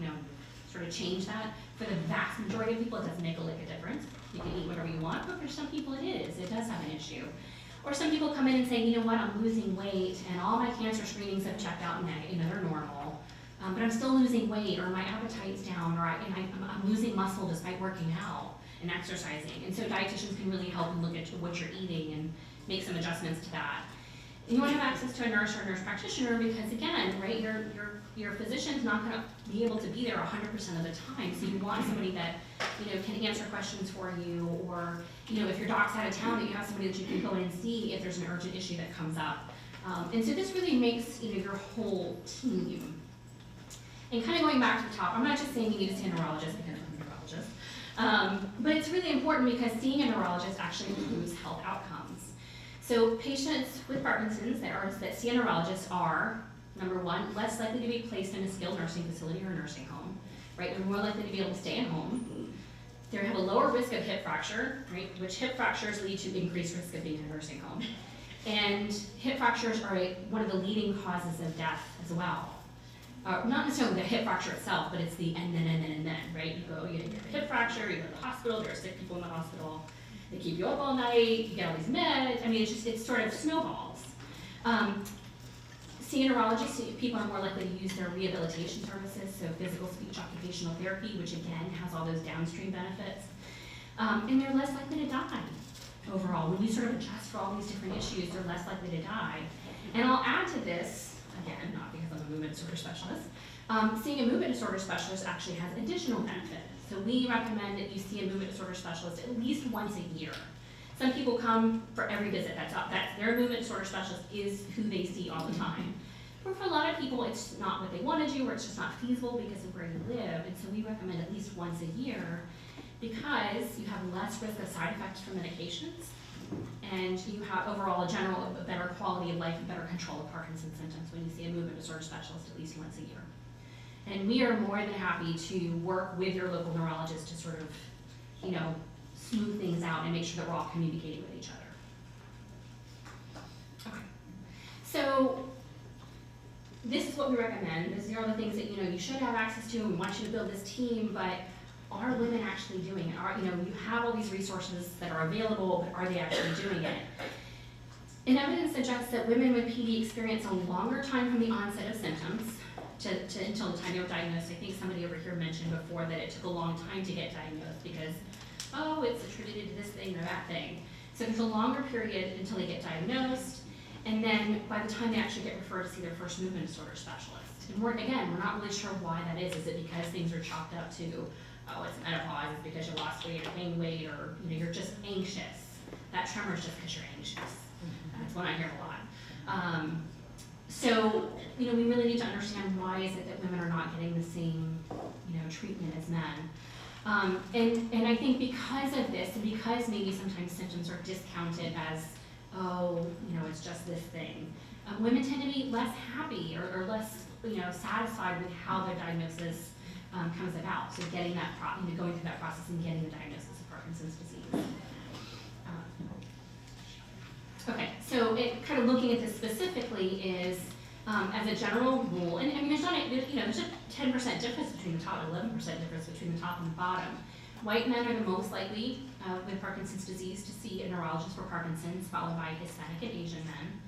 sort of change that. For the vast majority of people, it doesn't make a lick of difference. You can eat whatever you want, but for some people it is. It does have an issue. Or some people come in and say, you know what, I'm losing weight and all my cancer screenings have checked out negative, they're normal, but I'm still losing weight, or my appetite's down, or I'm losing muscle despite working out and exercising. And so dietitians can really help and look at what you're eating and make some adjustments to that. And you want to have access to a nurse or a nurse practitioner because, again, right, your physician's not going to be able to be there 100% of the time. So you want somebody that, can answer questions for you, or, if your doc's out of town, that you have somebody that you can go in and see if there's an urgent issue that comes up. And so this really makes, your whole team. And kind of going back to the top, I'm not just saying you need to see a neurologist because I'm a neurologist, but it's really important because seeing a neurologist actually improves health outcomes. So patients with Parkinson's that see a neurologist are, number one, less likely to be placed in a skilled nursing facility or a nursing home, right? They're more likely to be able to stay at home. They have a lower risk of hip fracture, right? Which hip fractures lead to increased risk of being in a nursing home. And hip fractures are one of the leading causes of death as well. Not necessarily the hip fracture itself, but it's the and then, right? You get a hip fracture, you go to the hospital, there are sick people in the hospital, they keep you up all night, you get all these meds, it sort of snowballs. Seeing a neurologist, people are more likely to use their rehabilitation services, so physical, speech, occupational therapy, which again has all those downstream benefits. And they're less likely to die overall. When you sort of adjust for all these different issues, they're less likely to die. And I'll add to this, again, not because I'm a movement disorder specialist, seeing a movement disorder specialist actually has additional benefits. So we recommend that you see a movement disorder specialist at least once a year. Some people come for every visit. That's their movement disorder specialist is who they see all the time. But for a lot of people, it's not what they want to do, or it's just not feasible because of where you live. And so we recommend at least once a year because you have less risk of side effects from medications, and you have overall a better quality of life and better control of Parkinson's symptoms when you see a movement disorder specialist at least once a year. And we are more than happy to work with your local neurologist to sort of, smooth things out and make sure that we're all communicating with each other. Okay. So this is what we recommend. These are the things that you should have access to, and we want you to build this team, but are women actually doing it? You have all these resources that are available, but are they actually doing it? And evidence suggests that women with PD experience a longer time from the onset of symptoms until the time they were diagnosed. I think somebody over here mentioned before that it took a long time to get diagnosed because, it's attributed to this thing or that thing. So there's a longer period until they get diagnosed, and then by the time they actually get referred to see their first movement disorder specialist. And we're not really sure why that is. Is it because things are chalked up to, it's menopause, it's because you lost weight or gained weight, or you're just anxious. That tremor is just because you're anxious. That's what I hear a lot. So, we really need to understand why is it that women are not getting the same, treatment as men. And I think because of this, and because maybe sometimes symptoms are discounted as, it's just this thing, women tend to be less happy or less, satisfied with how their diagnosis comes about. So getting that, going through that process and getting the diagnosis of Parkinson's disease. Okay, so kind of looking at this specifically is, as a general rule, and there's a 10% difference between the top, 11% difference between the top and the bottom. White men are the most likely with Parkinson's disease to see a neurologist for Parkinson's, followed by Hispanic and Asian men.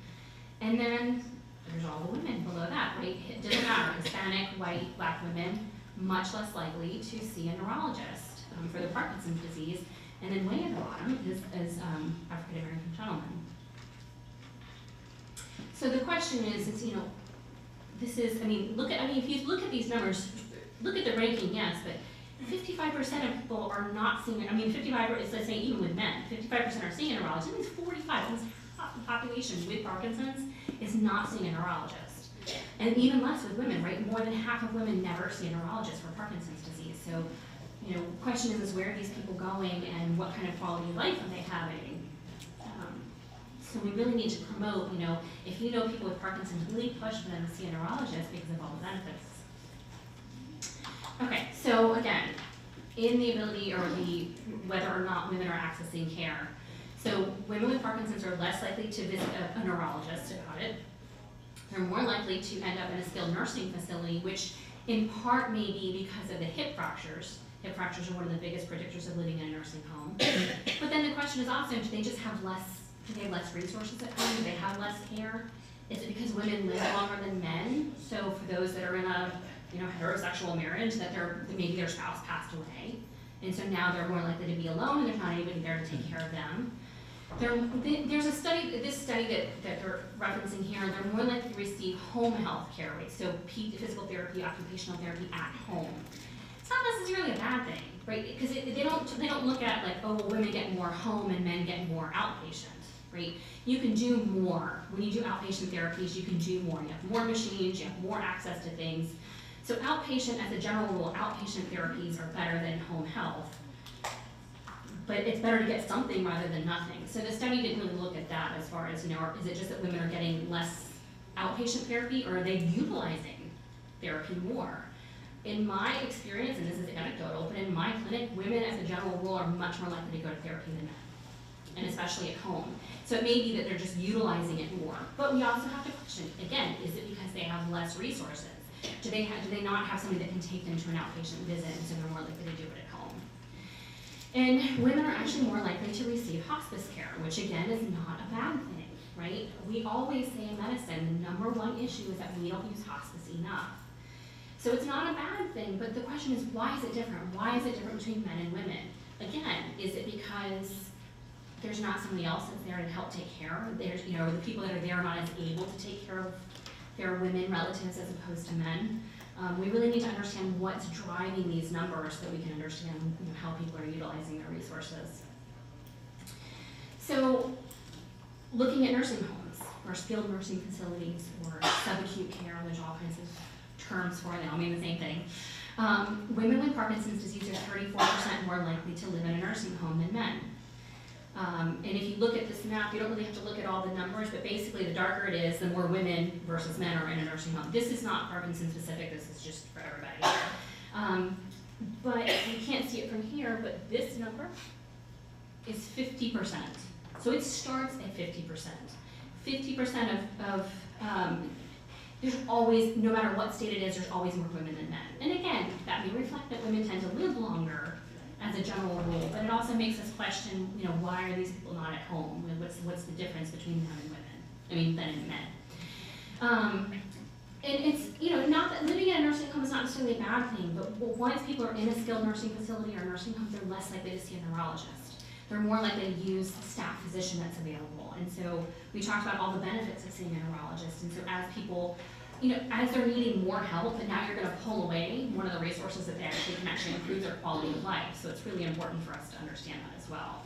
And then there's all the women below that, right? It doesn't matter, Hispanic, white, black women, much less likely to see a neurologist for the Parkinson's disease. And then way at the bottom is African American gentlemen. So the question is, if you look at these numbers, look at the ranking, yes, but 55% of people are not seeing it. 55 is, let's say, even with men, 55% are seeing a neurologist. That means 45, almost half the population with Parkinson's is not seeing a neurologist. And even less with women, right? More than half of women never see a neurologist for Parkinson's disease. So, you know, question is where are these people going and what kind of quality of life are they having? So we really need to promote, you know, if you know people with Parkinson's, really push for them to see a neurologist because of all the benefits. Okay, so again, in the ability or the whether or not women are accessing care. So women with Parkinson's are less likely to visit a neurologist about it. They're more likely to end up in a skilled nursing facility, which in part may be because of the hip fractures. Hip fractures are one of the biggest predictors of living in a nursing home. But then the question is also, do they just have do they have less resources at home? Do they have less care? Is it because women live longer than men? So for those that are in a heterosexual marriage, that maybe their spouse passed away, and so now they're more likely to be alone, and there's not anybody there to take care of them. There's a study, this study that they're referencing here, they're more likely to receive home health care, right? So physical therapy, occupational therapy at home. It's not necessarily a bad thing, right? Because they don't look at like, oh, well, women get more home and men get more outpatient, right? You can do more. When you do outpatient therapies, you can do more. You have more machines, you have more access to things. So outpatient, as a general rule, outpatient therapies are better than home health. But it's better to get something rather than nothing. So the study didn't really look at that as far as, you know, is it just that women are getting less outpatient therapy, or are they utilizing therapy more? In my experience, and this is anecdotal, but in my clinic, women as a general rule are much more likely to go to therapy than men, and especially at home. So it may be that they're just utilizing it more. But we also have to question, again, is it because they have less resources? Do they not have somebody that can take them to an outpatient visit, and so they're more likely to do it at home? And women are actually more likely to receive hospice care, which again is not a bad thing, right? We always say in medicine, the #1 issue is that we don't use hospice enough. So it's not a bad thing, but the question is, why is it different? Why is it different between men and women? Again, is it because there's not somebody else that's there to help take care of? There's, you know, the people that are there are not as able to take care of their women relatives as opposed to men. We really need to understand what's driving these numbers so that we can understand, you know, how people are utilizing their resources. So, looking at nursing homes, or skilled nursing facilities, or subacute care, there's all kinds of terms for it, they all mean the same thing. Women with Parkinson's disease are 34% more likely to live in a nursing home than men. And if you look at this map, you don't really have to look at all the numbers, but basically the darker it is, the more women versus men are in a nursing home. This is not Parkinson specific, this is just for everybody. But you can't see it from here, but this number is 50%. So it starts at 50%. 50% of there's always, no matter what state it is, there's always more women than men. And again, that may reflect that women tend to live longer as a general rule, but it also makes us question, you know, why are these people not at home? And what's the difference between them and women? I mean, men and men. And it's, you know, not that living in a nursing home is not necessarily a bad thing, but once people are in a skilled nursing facility or a nursing home, they're less likely to see a neurologist. They're more likely to use the staff physician that's available. And so we talked about all the benefits of seeing a neurologist. And so as people, you know, as they're needing more help, and now you're going to pull away one of the resources that they actually can actually improve their quality of life. So it's really important for us to understand that as well.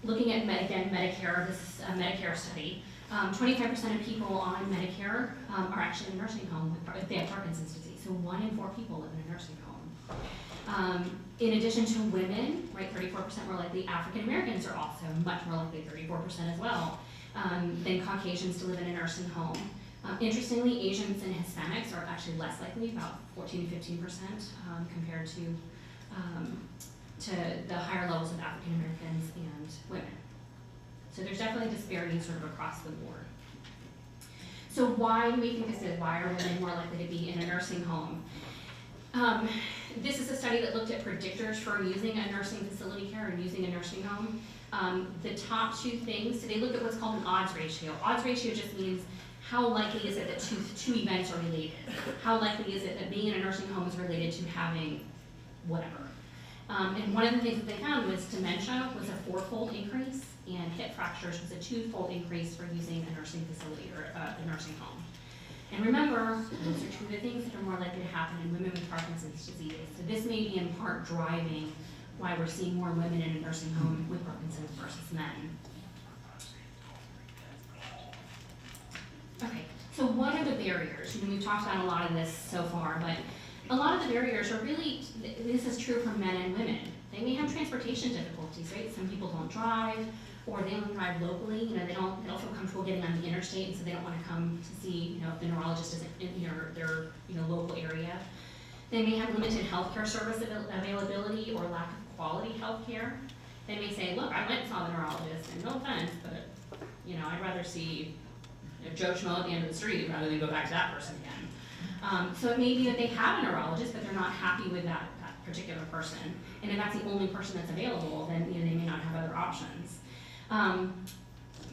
Looking at, again, Medicare, this is a Medicare study. 25% of people on Medicare are actually in a nursing home if they have Parkinson's disease. So 1 in 4 people live in a nursing home. In addition to women, right, 34% more likely, African Americans are also much more likely, 34% as well, than Caucasians to live in a nursing home. Interestingly, Asians and Hispanics are actually less likely, about 14 to 15%, compared to the higher levels of African Americans and women. So there's definitely disparities sort of across the board. So why do we think this is? Why are women more likely to be in a nursing home? This is a study that looked at predictors for using a nursing facility care and using a nursing home. The top 2 things, so they looked at what's called an odds ratio. Odds ratio just means how likely is it that two events are related? How likely is it that being in a nursing home is related to having whatever? And one of the things that they found was dementia was a 4-fold increase, and hip fractures was a 2-fold increase for using a nursing facility or a nursing home. And remember, those are 2 of the things that are more likely to happen in women with Parkinson's disease. So this may be in part driving why we're seeing more women in a nursing home with Parkinson's versus men. Okay, so what are the barriers? We've talked about a lot of this so far, but a lot of the barriers are really, this is true for men and women. They may have transportation difficulties, right? Some people don't drive, or they don't drive locally, they don't feel comfortable getting on the interstate, and so they don't want to come to see, if the neurologist isn't in their local area. They may have limited healthcare service availability or lack of quality healthcare. They may say, look, I went and saw the neurologist, and no offense, but I'd rather see Joe Schmo at the end of the street rather than go back to that person again. So it may be that they have a neurologist, but they're not happy with that particular person. And if that's the only person that's available, then they may not have other options.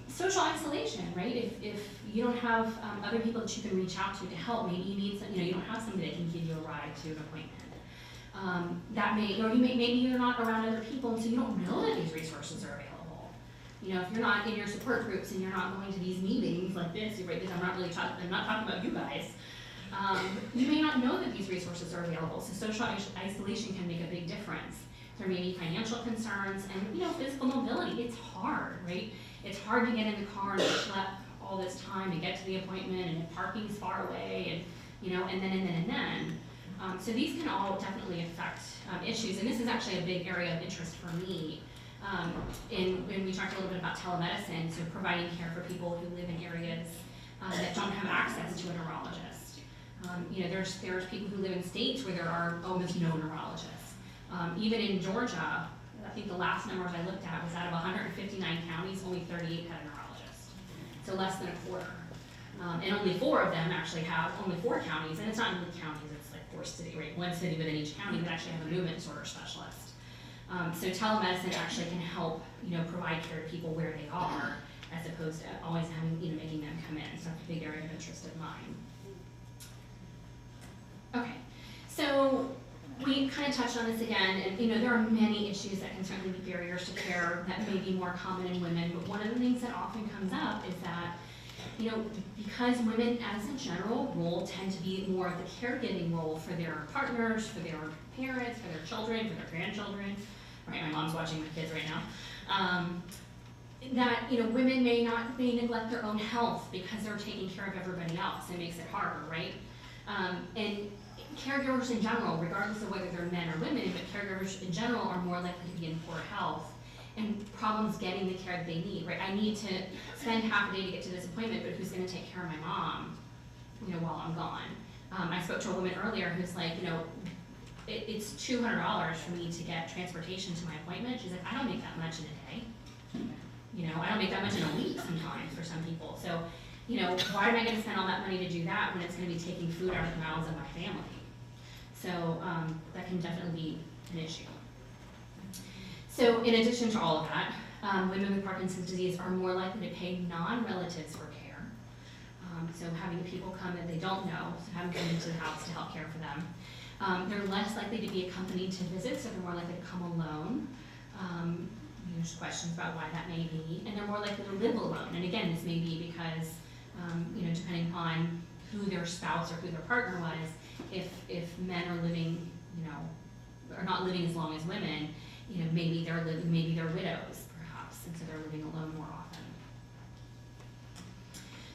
Social isolation, right? If you don't have other people that you can reach out to help, maybe you need some, you don't have somebody that can give you a ride to an appointment. That may, or maybe you're not around other people, and so you don't know that these resources are available. If you're not in your support groups and you're not going to these meetings like this, I'm not talking about you guys. You may not know that these resources are available. So social isolation can make a big difference. There may be financial concerns and physical mobility. It's hard, right? It's hard to get in the car and schlep all this time to get to the appointment, and if parking's far away, and then. So these can all definitely affect issues, and this is actually a big area of interest for me. And we talked a little bit about telemedicine, so providing care for people who live in areas that don't have access to a neurologist. There's people who live in states where there are almost no neurologists. Even in Georgia, I think the last numbers I looked at was out of 159 counties, only 38 had a neurologist. So less than a quarter. And only 4 of them actually have, only 4 counties, and it's not really counties, it's like 4 cities, right? 1 city within each county that actually have a movement disorder specialist. So telemedicine actually can help, provide care to people where they are, as opposed to always having, making them come in. So that's a big area of interest of mine. Okay, so we kind of touched on this again, and there are many issues that can certainly be barriers to care that may be more common in women, but one of the things that often comes up is that, because women as a general role tend to be more of the caregiving role for their partners, for their parents, for their children, for their grandchildren, right, my mom's watching my kids right now, that, women may neglect their own health because they're taking care of everybody else. It makes it harder, right? And caregivers in general, regardless of whether they're men or women, but caregivers in general are more likely to be in poor health and problems getting the care that they need, right? I need to spend half a day to get to this appointment, but who's gonna take care of my mom, while I'm gone? I spoke to a woman earlier who's like, it's $200 for me to get transportation to my appointment. She's like, I don't make that much in a day. I don't make that much in a week sometimes for some people. So, why am I gonna spend all that money to do that when it's gonna be taking food out of the mouths of my family? So that can definitely be an issue. So in addition to all of that, women with Parkinson's disease are more likely to pay non-relatives for care. So having people come that they don't know, so having them into the house to help care for them. They're less likely to be accompanied to visits, so they're more likely to come alone. There's questions about why that may be, and they're more likely to live alone. And again, this may be because, depending upon who their spouse or who their partner was, if men are living, are not living as long as women, maybe they're widows, perhaps, and so they're living alone more often.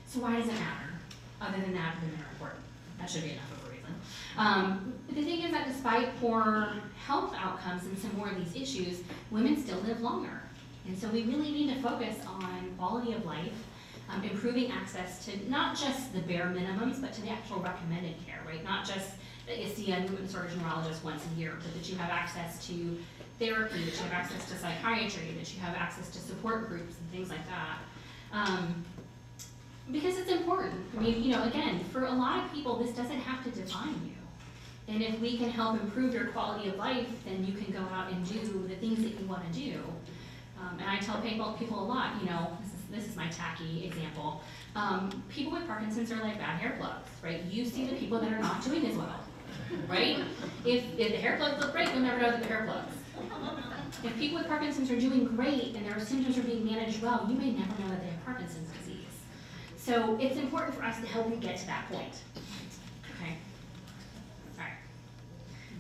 So why does it matter? Other than that, women are important. That should be enough of a reason. The thing is that despite poor health outcomes and some more of these issues, women still live longer. And so we really need to focus on quality of life, improving access to not just the bare minimums, but to the actual recommended care, right? Not just that you see a movement disorder neurologist once a year, but that you have access to therapy, that you have access to psychiatry, that you have access to support groups and things like that. Because it's important. I mean, again, for a lot of people, this doesn't have to define you. And if we can help improve your quality of life, then you can go out and do the things that you want to do. And I tell people a lot, this is my tacky example. People with Parkinson's are like bad hair plugs, right? You see the people that are not doing as well, right? If the hair plugs look great, you'll never know that the hair plugs. If people with Parkinson's are doing great and their symptoms are being managed well, you may never know that they have Parkinson's disease. So it's important for us to help you get to that point. Okay.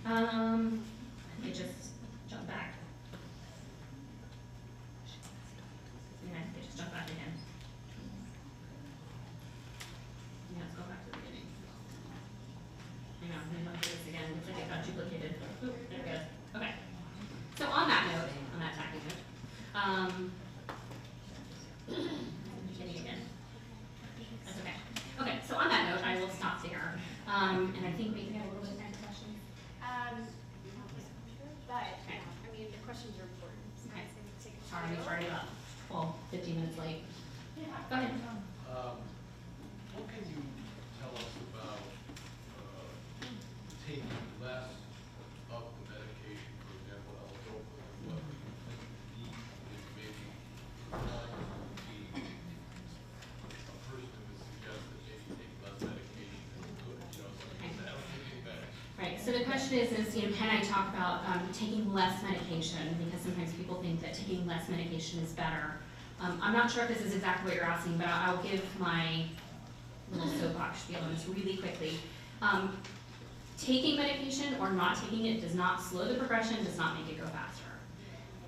All right. Let me just jump back. Yeah, just jump back again. Yeah, let's go me go through this again, looks like it got duplicated. Oop, there it goes. Okay. So on that note, on that tacky note, kidding again. That's okay. Okay, so on that note, I will stop there. And I think we can have a little bit of time for questions. But, Okay. I mean, the questions are important, so I Okay. think take a Sorry, we shot. started about 12, 15 minutes late. Go ahead. What can you tell us about taking less of the medication, for example, L-dopa, than what we think we need, is maybe one would be a person who would suggest that maybe take less medication is good, you know, something that I don't think better. Right, so the question is, can I talk about taking less medication? Because sometimes people think that taking less medication is better. I'm not sure if this is exactly what you're asking, but I'll give my little soapbox spiel on this really quickly. Taking medication or not taking it does not slow the progression, does not make it go faster.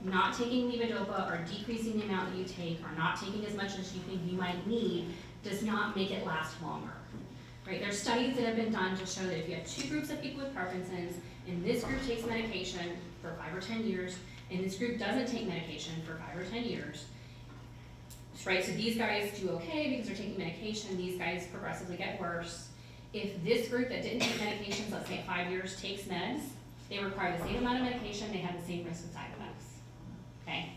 Not taking levodopa or decreasing the amount that you take or not taking as much as you think you might need does not make it last longer. Right? There's studies that have been done to show that if you have two groups of people with Parkinson's, and this group takes medication for 5 or 10 years, and this group doesn't take medication for 5 or 10 years, right? So these guys do okay because they're taking medication, these guys progressively get worse. If this group that didn't take medications, let's say 5 years, takes meds, they require the same amount of medication, they have the same risk of side effects, okay?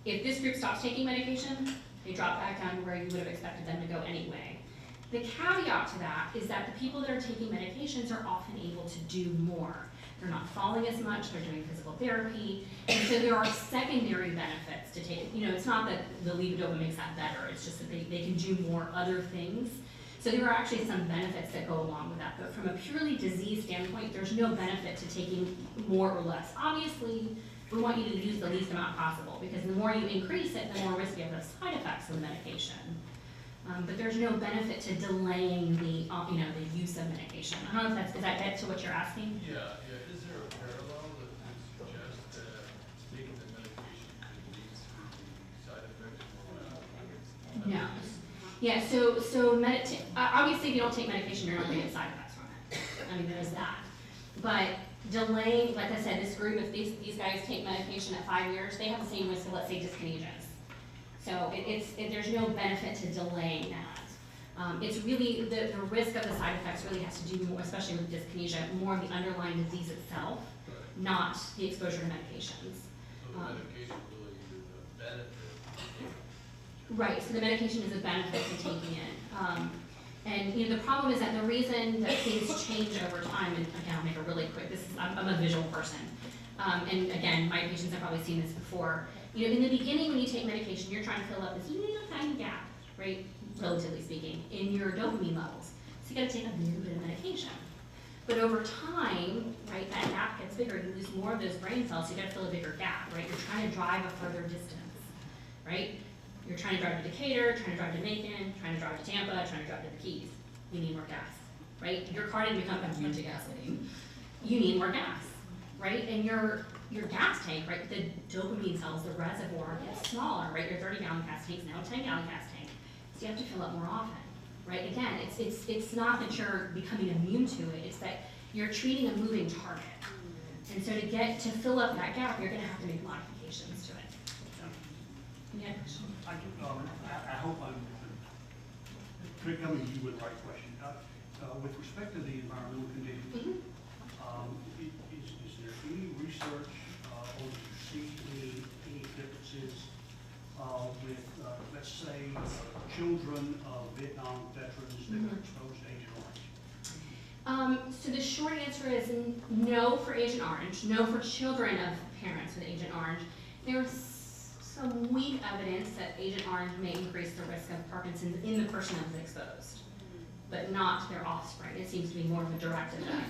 If this group stops taking medication, they drop back down to where you would have expected them to go anyway. The caveat to that is that the people that are taking medications are often able to do more. They're not falling as much, they're doing physical therapy, and so there are secondary benefits to take. You know, it's not that the levodopa makes that better, it's just that they can do more other things. So there are actually some benefits that go along with that, but from a purely disease standpoint, there's no benefit to taking more or less. Obviously, we want you to use the least amount possible, because the more you increase it, the more risk you have of side effects of the medication. But there's no benefit to delaying the, the use of medication. I don't know if is that get to what you're asking? Yeah. Is there a parallel that would suggest that taking the medication could lead to the side effects more? No. Yeah, obviously if you don't take medication, you're not gonna get side effects from it. I mean, there's that. But delaying, like I said, this group, if these guys take medication at 5 years, they have the same risk of, let's say, dyskinesias. So there's no benefit to delaying that. It's really, the risk of the side effects really has to do more, especially with dyskinesia, more of the underlying disease itself, not the exposure to medications. So the medication really is a benefit. Right, so the medication is a benefit to taking it. And the problem is that the reason that things change over time, and again, I'll make it really quick, I'm a visual person. And again, my patients have probably seen this before. In the beginning when you take medication, you're trying to fill up this little tiny gap, right, relatively speaking, in your dopamine levels. So you gotta take a little bit of medication. But over time, right, that gap gets bigger, you lose more of those brain cells, so you gotta fill a bigger gap, right? You're trying to drive a further distance, right? You're trying to drive to Decatur, trying to drive to Macon, trying to drive to Tampa, trying to drive to the Keys. You need more gas, right? Your car didn't become immune to gasoline. You need more gas, right? And your gas tank, right, the dopamine cells, the reservoir gets smaller, right? Your 30-gallon gas tank's now a 10-gallon gas tank. So you have to fill up more often, right? Again, it's not that you're becoming immune to it, it's that you're treating a moving target. And so to fill up that gap, you're gonna have to make modifications to it. So, yeah. I hope I'm coming to you with the right question. With respect to the environmental conditions, is there any research or do you see any differences with, let's say, children of Vietnam veterans that are exposed to Agent Orange? So the short answer is no for Agent Orange, no for children of parents with Agent Orange. There's some weak evidence that Agent Orange may increase the risk of Parkinson's in the person that was exposed, but not their offspring. It seems to be more of a direct effect.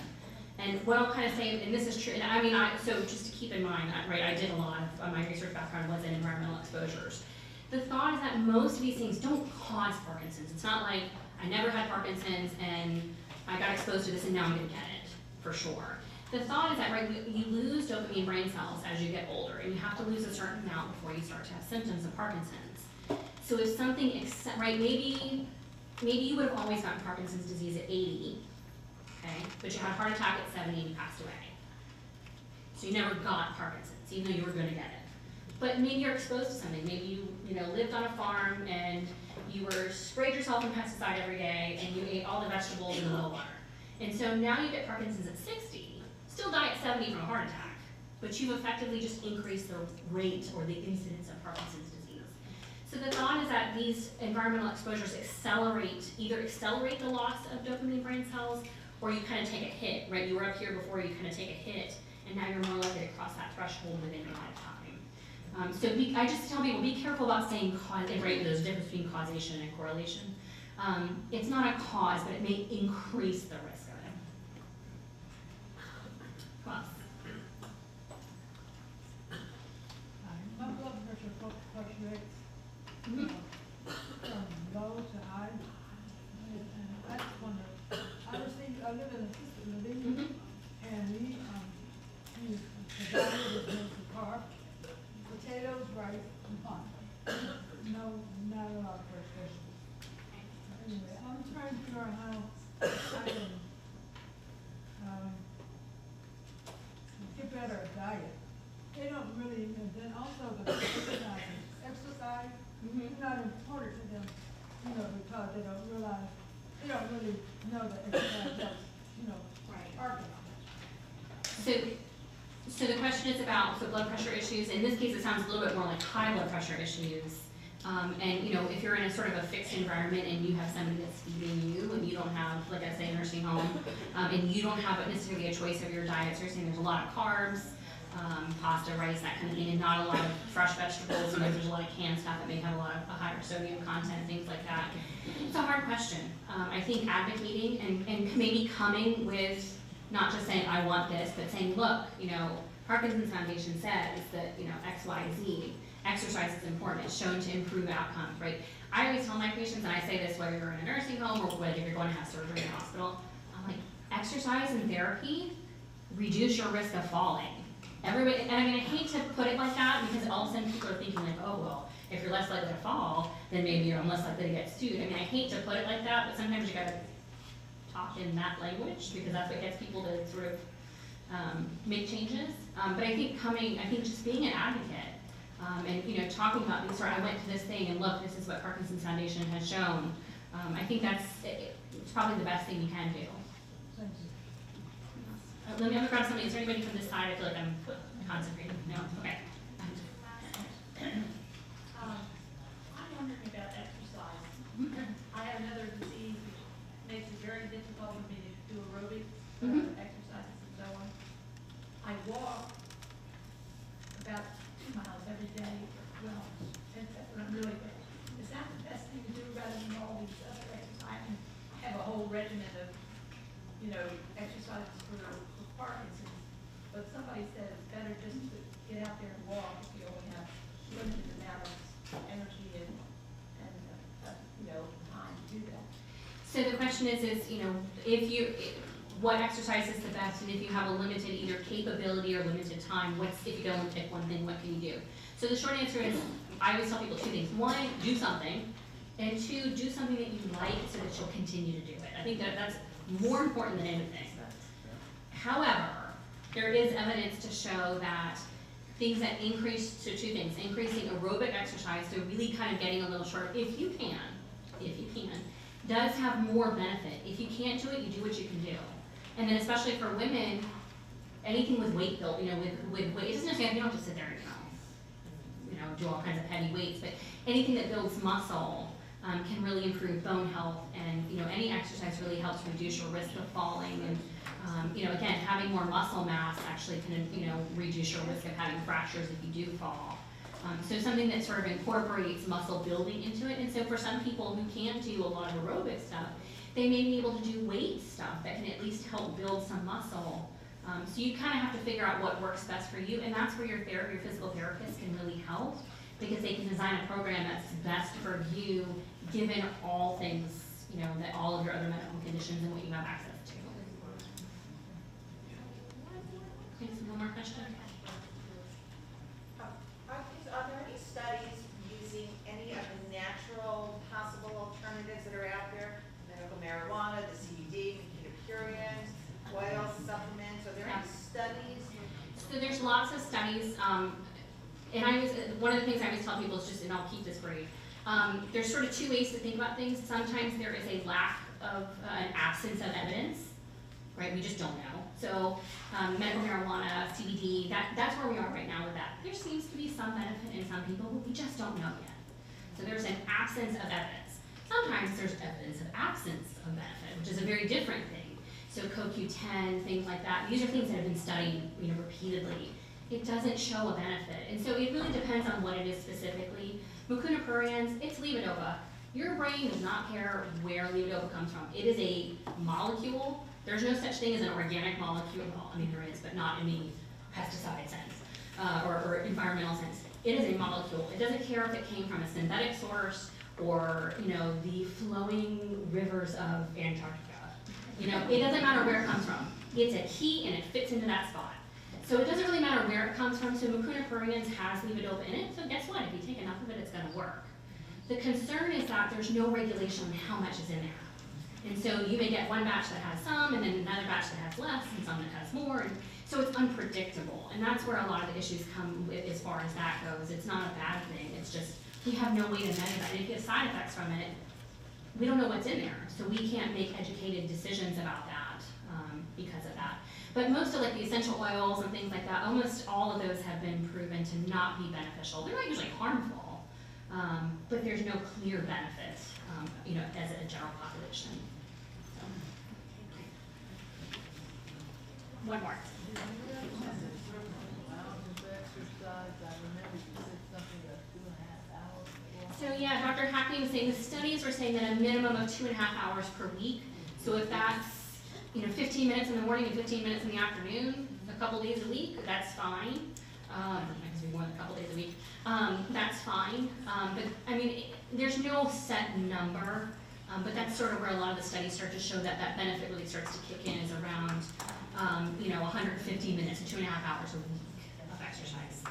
And what I'll kind of say, and this is true, and I mean, so just to keep in mind, right, I did a lot of, my research background was in environmental exposures. The thought is that most of these things don't cause Parkinson's. It's not like I never had Parkinson's and I got exposed to this and now I'm gonna get it, for sure. The thought is that, right, you lose dopamine brain cells as you get older, and you have to lose a certain amount before you start to have symptoms of Parkinson's. So if something, right, maybe you would have always gotten Parkinson's disease at 80, okay? But you had a heart attack at 70 and you passed away. So you never got Parkinson's, even though you were gonna get it. But maybe you're exposed to something. Maybe you lived on a farm and you were sprayed yourself in pesticide every day and you ate all the vegetables in the well water. And so now you get Parkinson's at 60, still die at 70 from a heart attack, but you've effectively just increased the rate or the incidence of Parkinson's disease. So the thought is that these environmental exposures either accelerate the loss of dopamine brain cells, or you kind of take a hit, right? You were up here before, you kind of take a hit, and now you're more likely to cross that threshold within your lifetime. I just tell people, be careful about saying cause, right, there's a difference between causation and correlation. It's not a cause, but it may increase the risk of it. Plus. My blood pressure fluctuates Mhm. from low to high, and I just wonder, I live in assisted living, Mhm. and we use the diet that makes the carb, potatoes, rice, and pond. No, not a lot of fresh vegetables. Anyway, I'm trying to figure out how I can get better at diet. They don't really, and then also the exercise Mhm. is not important to them, because they don't realize, they don't really know that exercise helps, Right. Parkinson. So the question is about blood pressure issues. In this case, it sounds a little bit more like high blood pressure issues. And if you're in a sort of a fixed environment and you have somebody that's feeding you and you don't have, like I say, a nursing home, and you don't have necessarily a choice of your diet, so you're saying there's a lot of carbs, pasta, rice, that kind of thing, and not a lot of fresh vegetables, and there's a lot of canned stuff that may have a lot of a higher sodium content, things like that. It's a hard question. I think advocating and maybe coming with not just saying, I want this, but saying, look, Parkinson's Foundation says that, X, Y, Z, exercise is important, it's shown to improve outcomes, right? I always tell my patients, and I say this whether you're in a nursing home or whether you're going to have surgery in a hospital, I'm like, exercise and therapy reduce your risk of falling. Everybody, and I hate to put it like that because all of a sudden people are thinking like, oh, well, if you're less likely to fall, then maybe you're less likely to get sued. I hate to put it like that, but sometimes you gotta talk in that language because that's what gets people to sort of make changes. But I think just being an advocate and talking about these I went to this thing and look, this is what Parkinson's Foundation has shown. I think it's probably the best thing you can do. Thank you. Let me grab something. Is there anybody from this side? I feel like I'm concentrating. No? Okay. I'm wondering about exercise. I have another disease which makes it very difficult for me to do aerobics, exercises and so on. I walk about 2 miles every day for wellness, and that's what I'm really good. Is that the best thing to do rather than all these other exercises? I have a whole regimen of, exercises for Parkinson's, but somebody said it's better just to get out there and walk if you only have limited amount of energy and time to do that. So the question is what exercise is the best, and if you have a limited either capability or limited time, if you can only pick one thing, what can you do? So the short answer is, I always tell people 2 things. 1, do something, and 2, do something that you like so that you'll continue to do it. I think that's more important than anything. However, there is evidence to show that things that increase, so 2 things, increasing aerobic exercise, so really kind of getting a little short, if you can, does have more benefit. If you can't do it, you do what you can do. And then especially for women, anything with weight build, with weight, it doesn't necessarily, you don't have to sit there and, do all kinds of heavy weights, but anything that builds muscle can really improve bone health, and, any exercise really helps reduce your risk of falling, and, again, having more muscle mass actually can, reduce your risk of having fractures if you do fall. So something that sort of incorporates muscle building into it, and so for some people who can't do a lot of aerobic stuff, they may be able to do weight stuff that can at least help build some muscle. So you kind of have to figure out what works best for you, and that's where your physical therapist can really help, because they can design a program that's best for you, given all things, that all of your other medical conditions and what you have access to. Okay, so one more question? Are there any studies using any of the natural possible alternatives that are out there? Medical marijuana, the CBD, computer curians, studies, and one of the things I always tell people is just, and I'll keep this brief, there's sort of two ways to think about things. Sometimes there is a lack of, an absence of evidence, right? We just don't know. So medical marijuana, CBD, that's where we are right now with that. There seems to be some benefit in some people, but we just don't know yet. So there's an absence of evidence. Sometimes there's evidence of absence of benefit, which is a very different thing. So CoQ10, things like that, these are things that have been studied, repeatedly. It doesn't show a benefit. And so it really depends on what it is specifically. Mucuna pruriens, it's levodopa. Your brain does not care where levodopa comes from. It is a molecule. There's no such thing as an organic molecule. Well, I mean, there is, but not in the pesticide sense or environmental sense. It is a molecule. It doesn't care if it came from a synthetic source or, the flowing rivers of Antarctica. It doesn't matter where it comes from. It's a key and it fits into that spot. So it doesn't really matter where it comes from. So Mucuna pruriens has levodopa in it. So guess what? If you take enough of it, it's going to work. The concern is that there's no regulation on how much is in there. And so you may get one batch that has some, and then another batch that has less, and some that has more. And so it's unpredictable. And that's where a lot of the issues come with, as far as that goes. It's not a bad thing. It's just we have no way to measure that. And if you get side effects from it, we don't know what's in there. So we can't make educated decisions about that because of that. But most of the essential oils and things like that, almost all of those have been proven to not be beneficial. They're not usually harmful, but there's no clear benefit, as a general population. So. One more. So yeah, Dr. Hackney was saying the studies were saying that a minimum of 2.5 hours per week. So if that's 15 minutes in the morning and 15 minutes in the afternoon, a couple days a week, that's fine. It could be more than a couple days a week. That's fine. But I mean, there's no set number. But that's sort of where a lot of the studies start to show that that benefit really starts to kick in is around 150 minutes to 2.5 hours a week of exercise.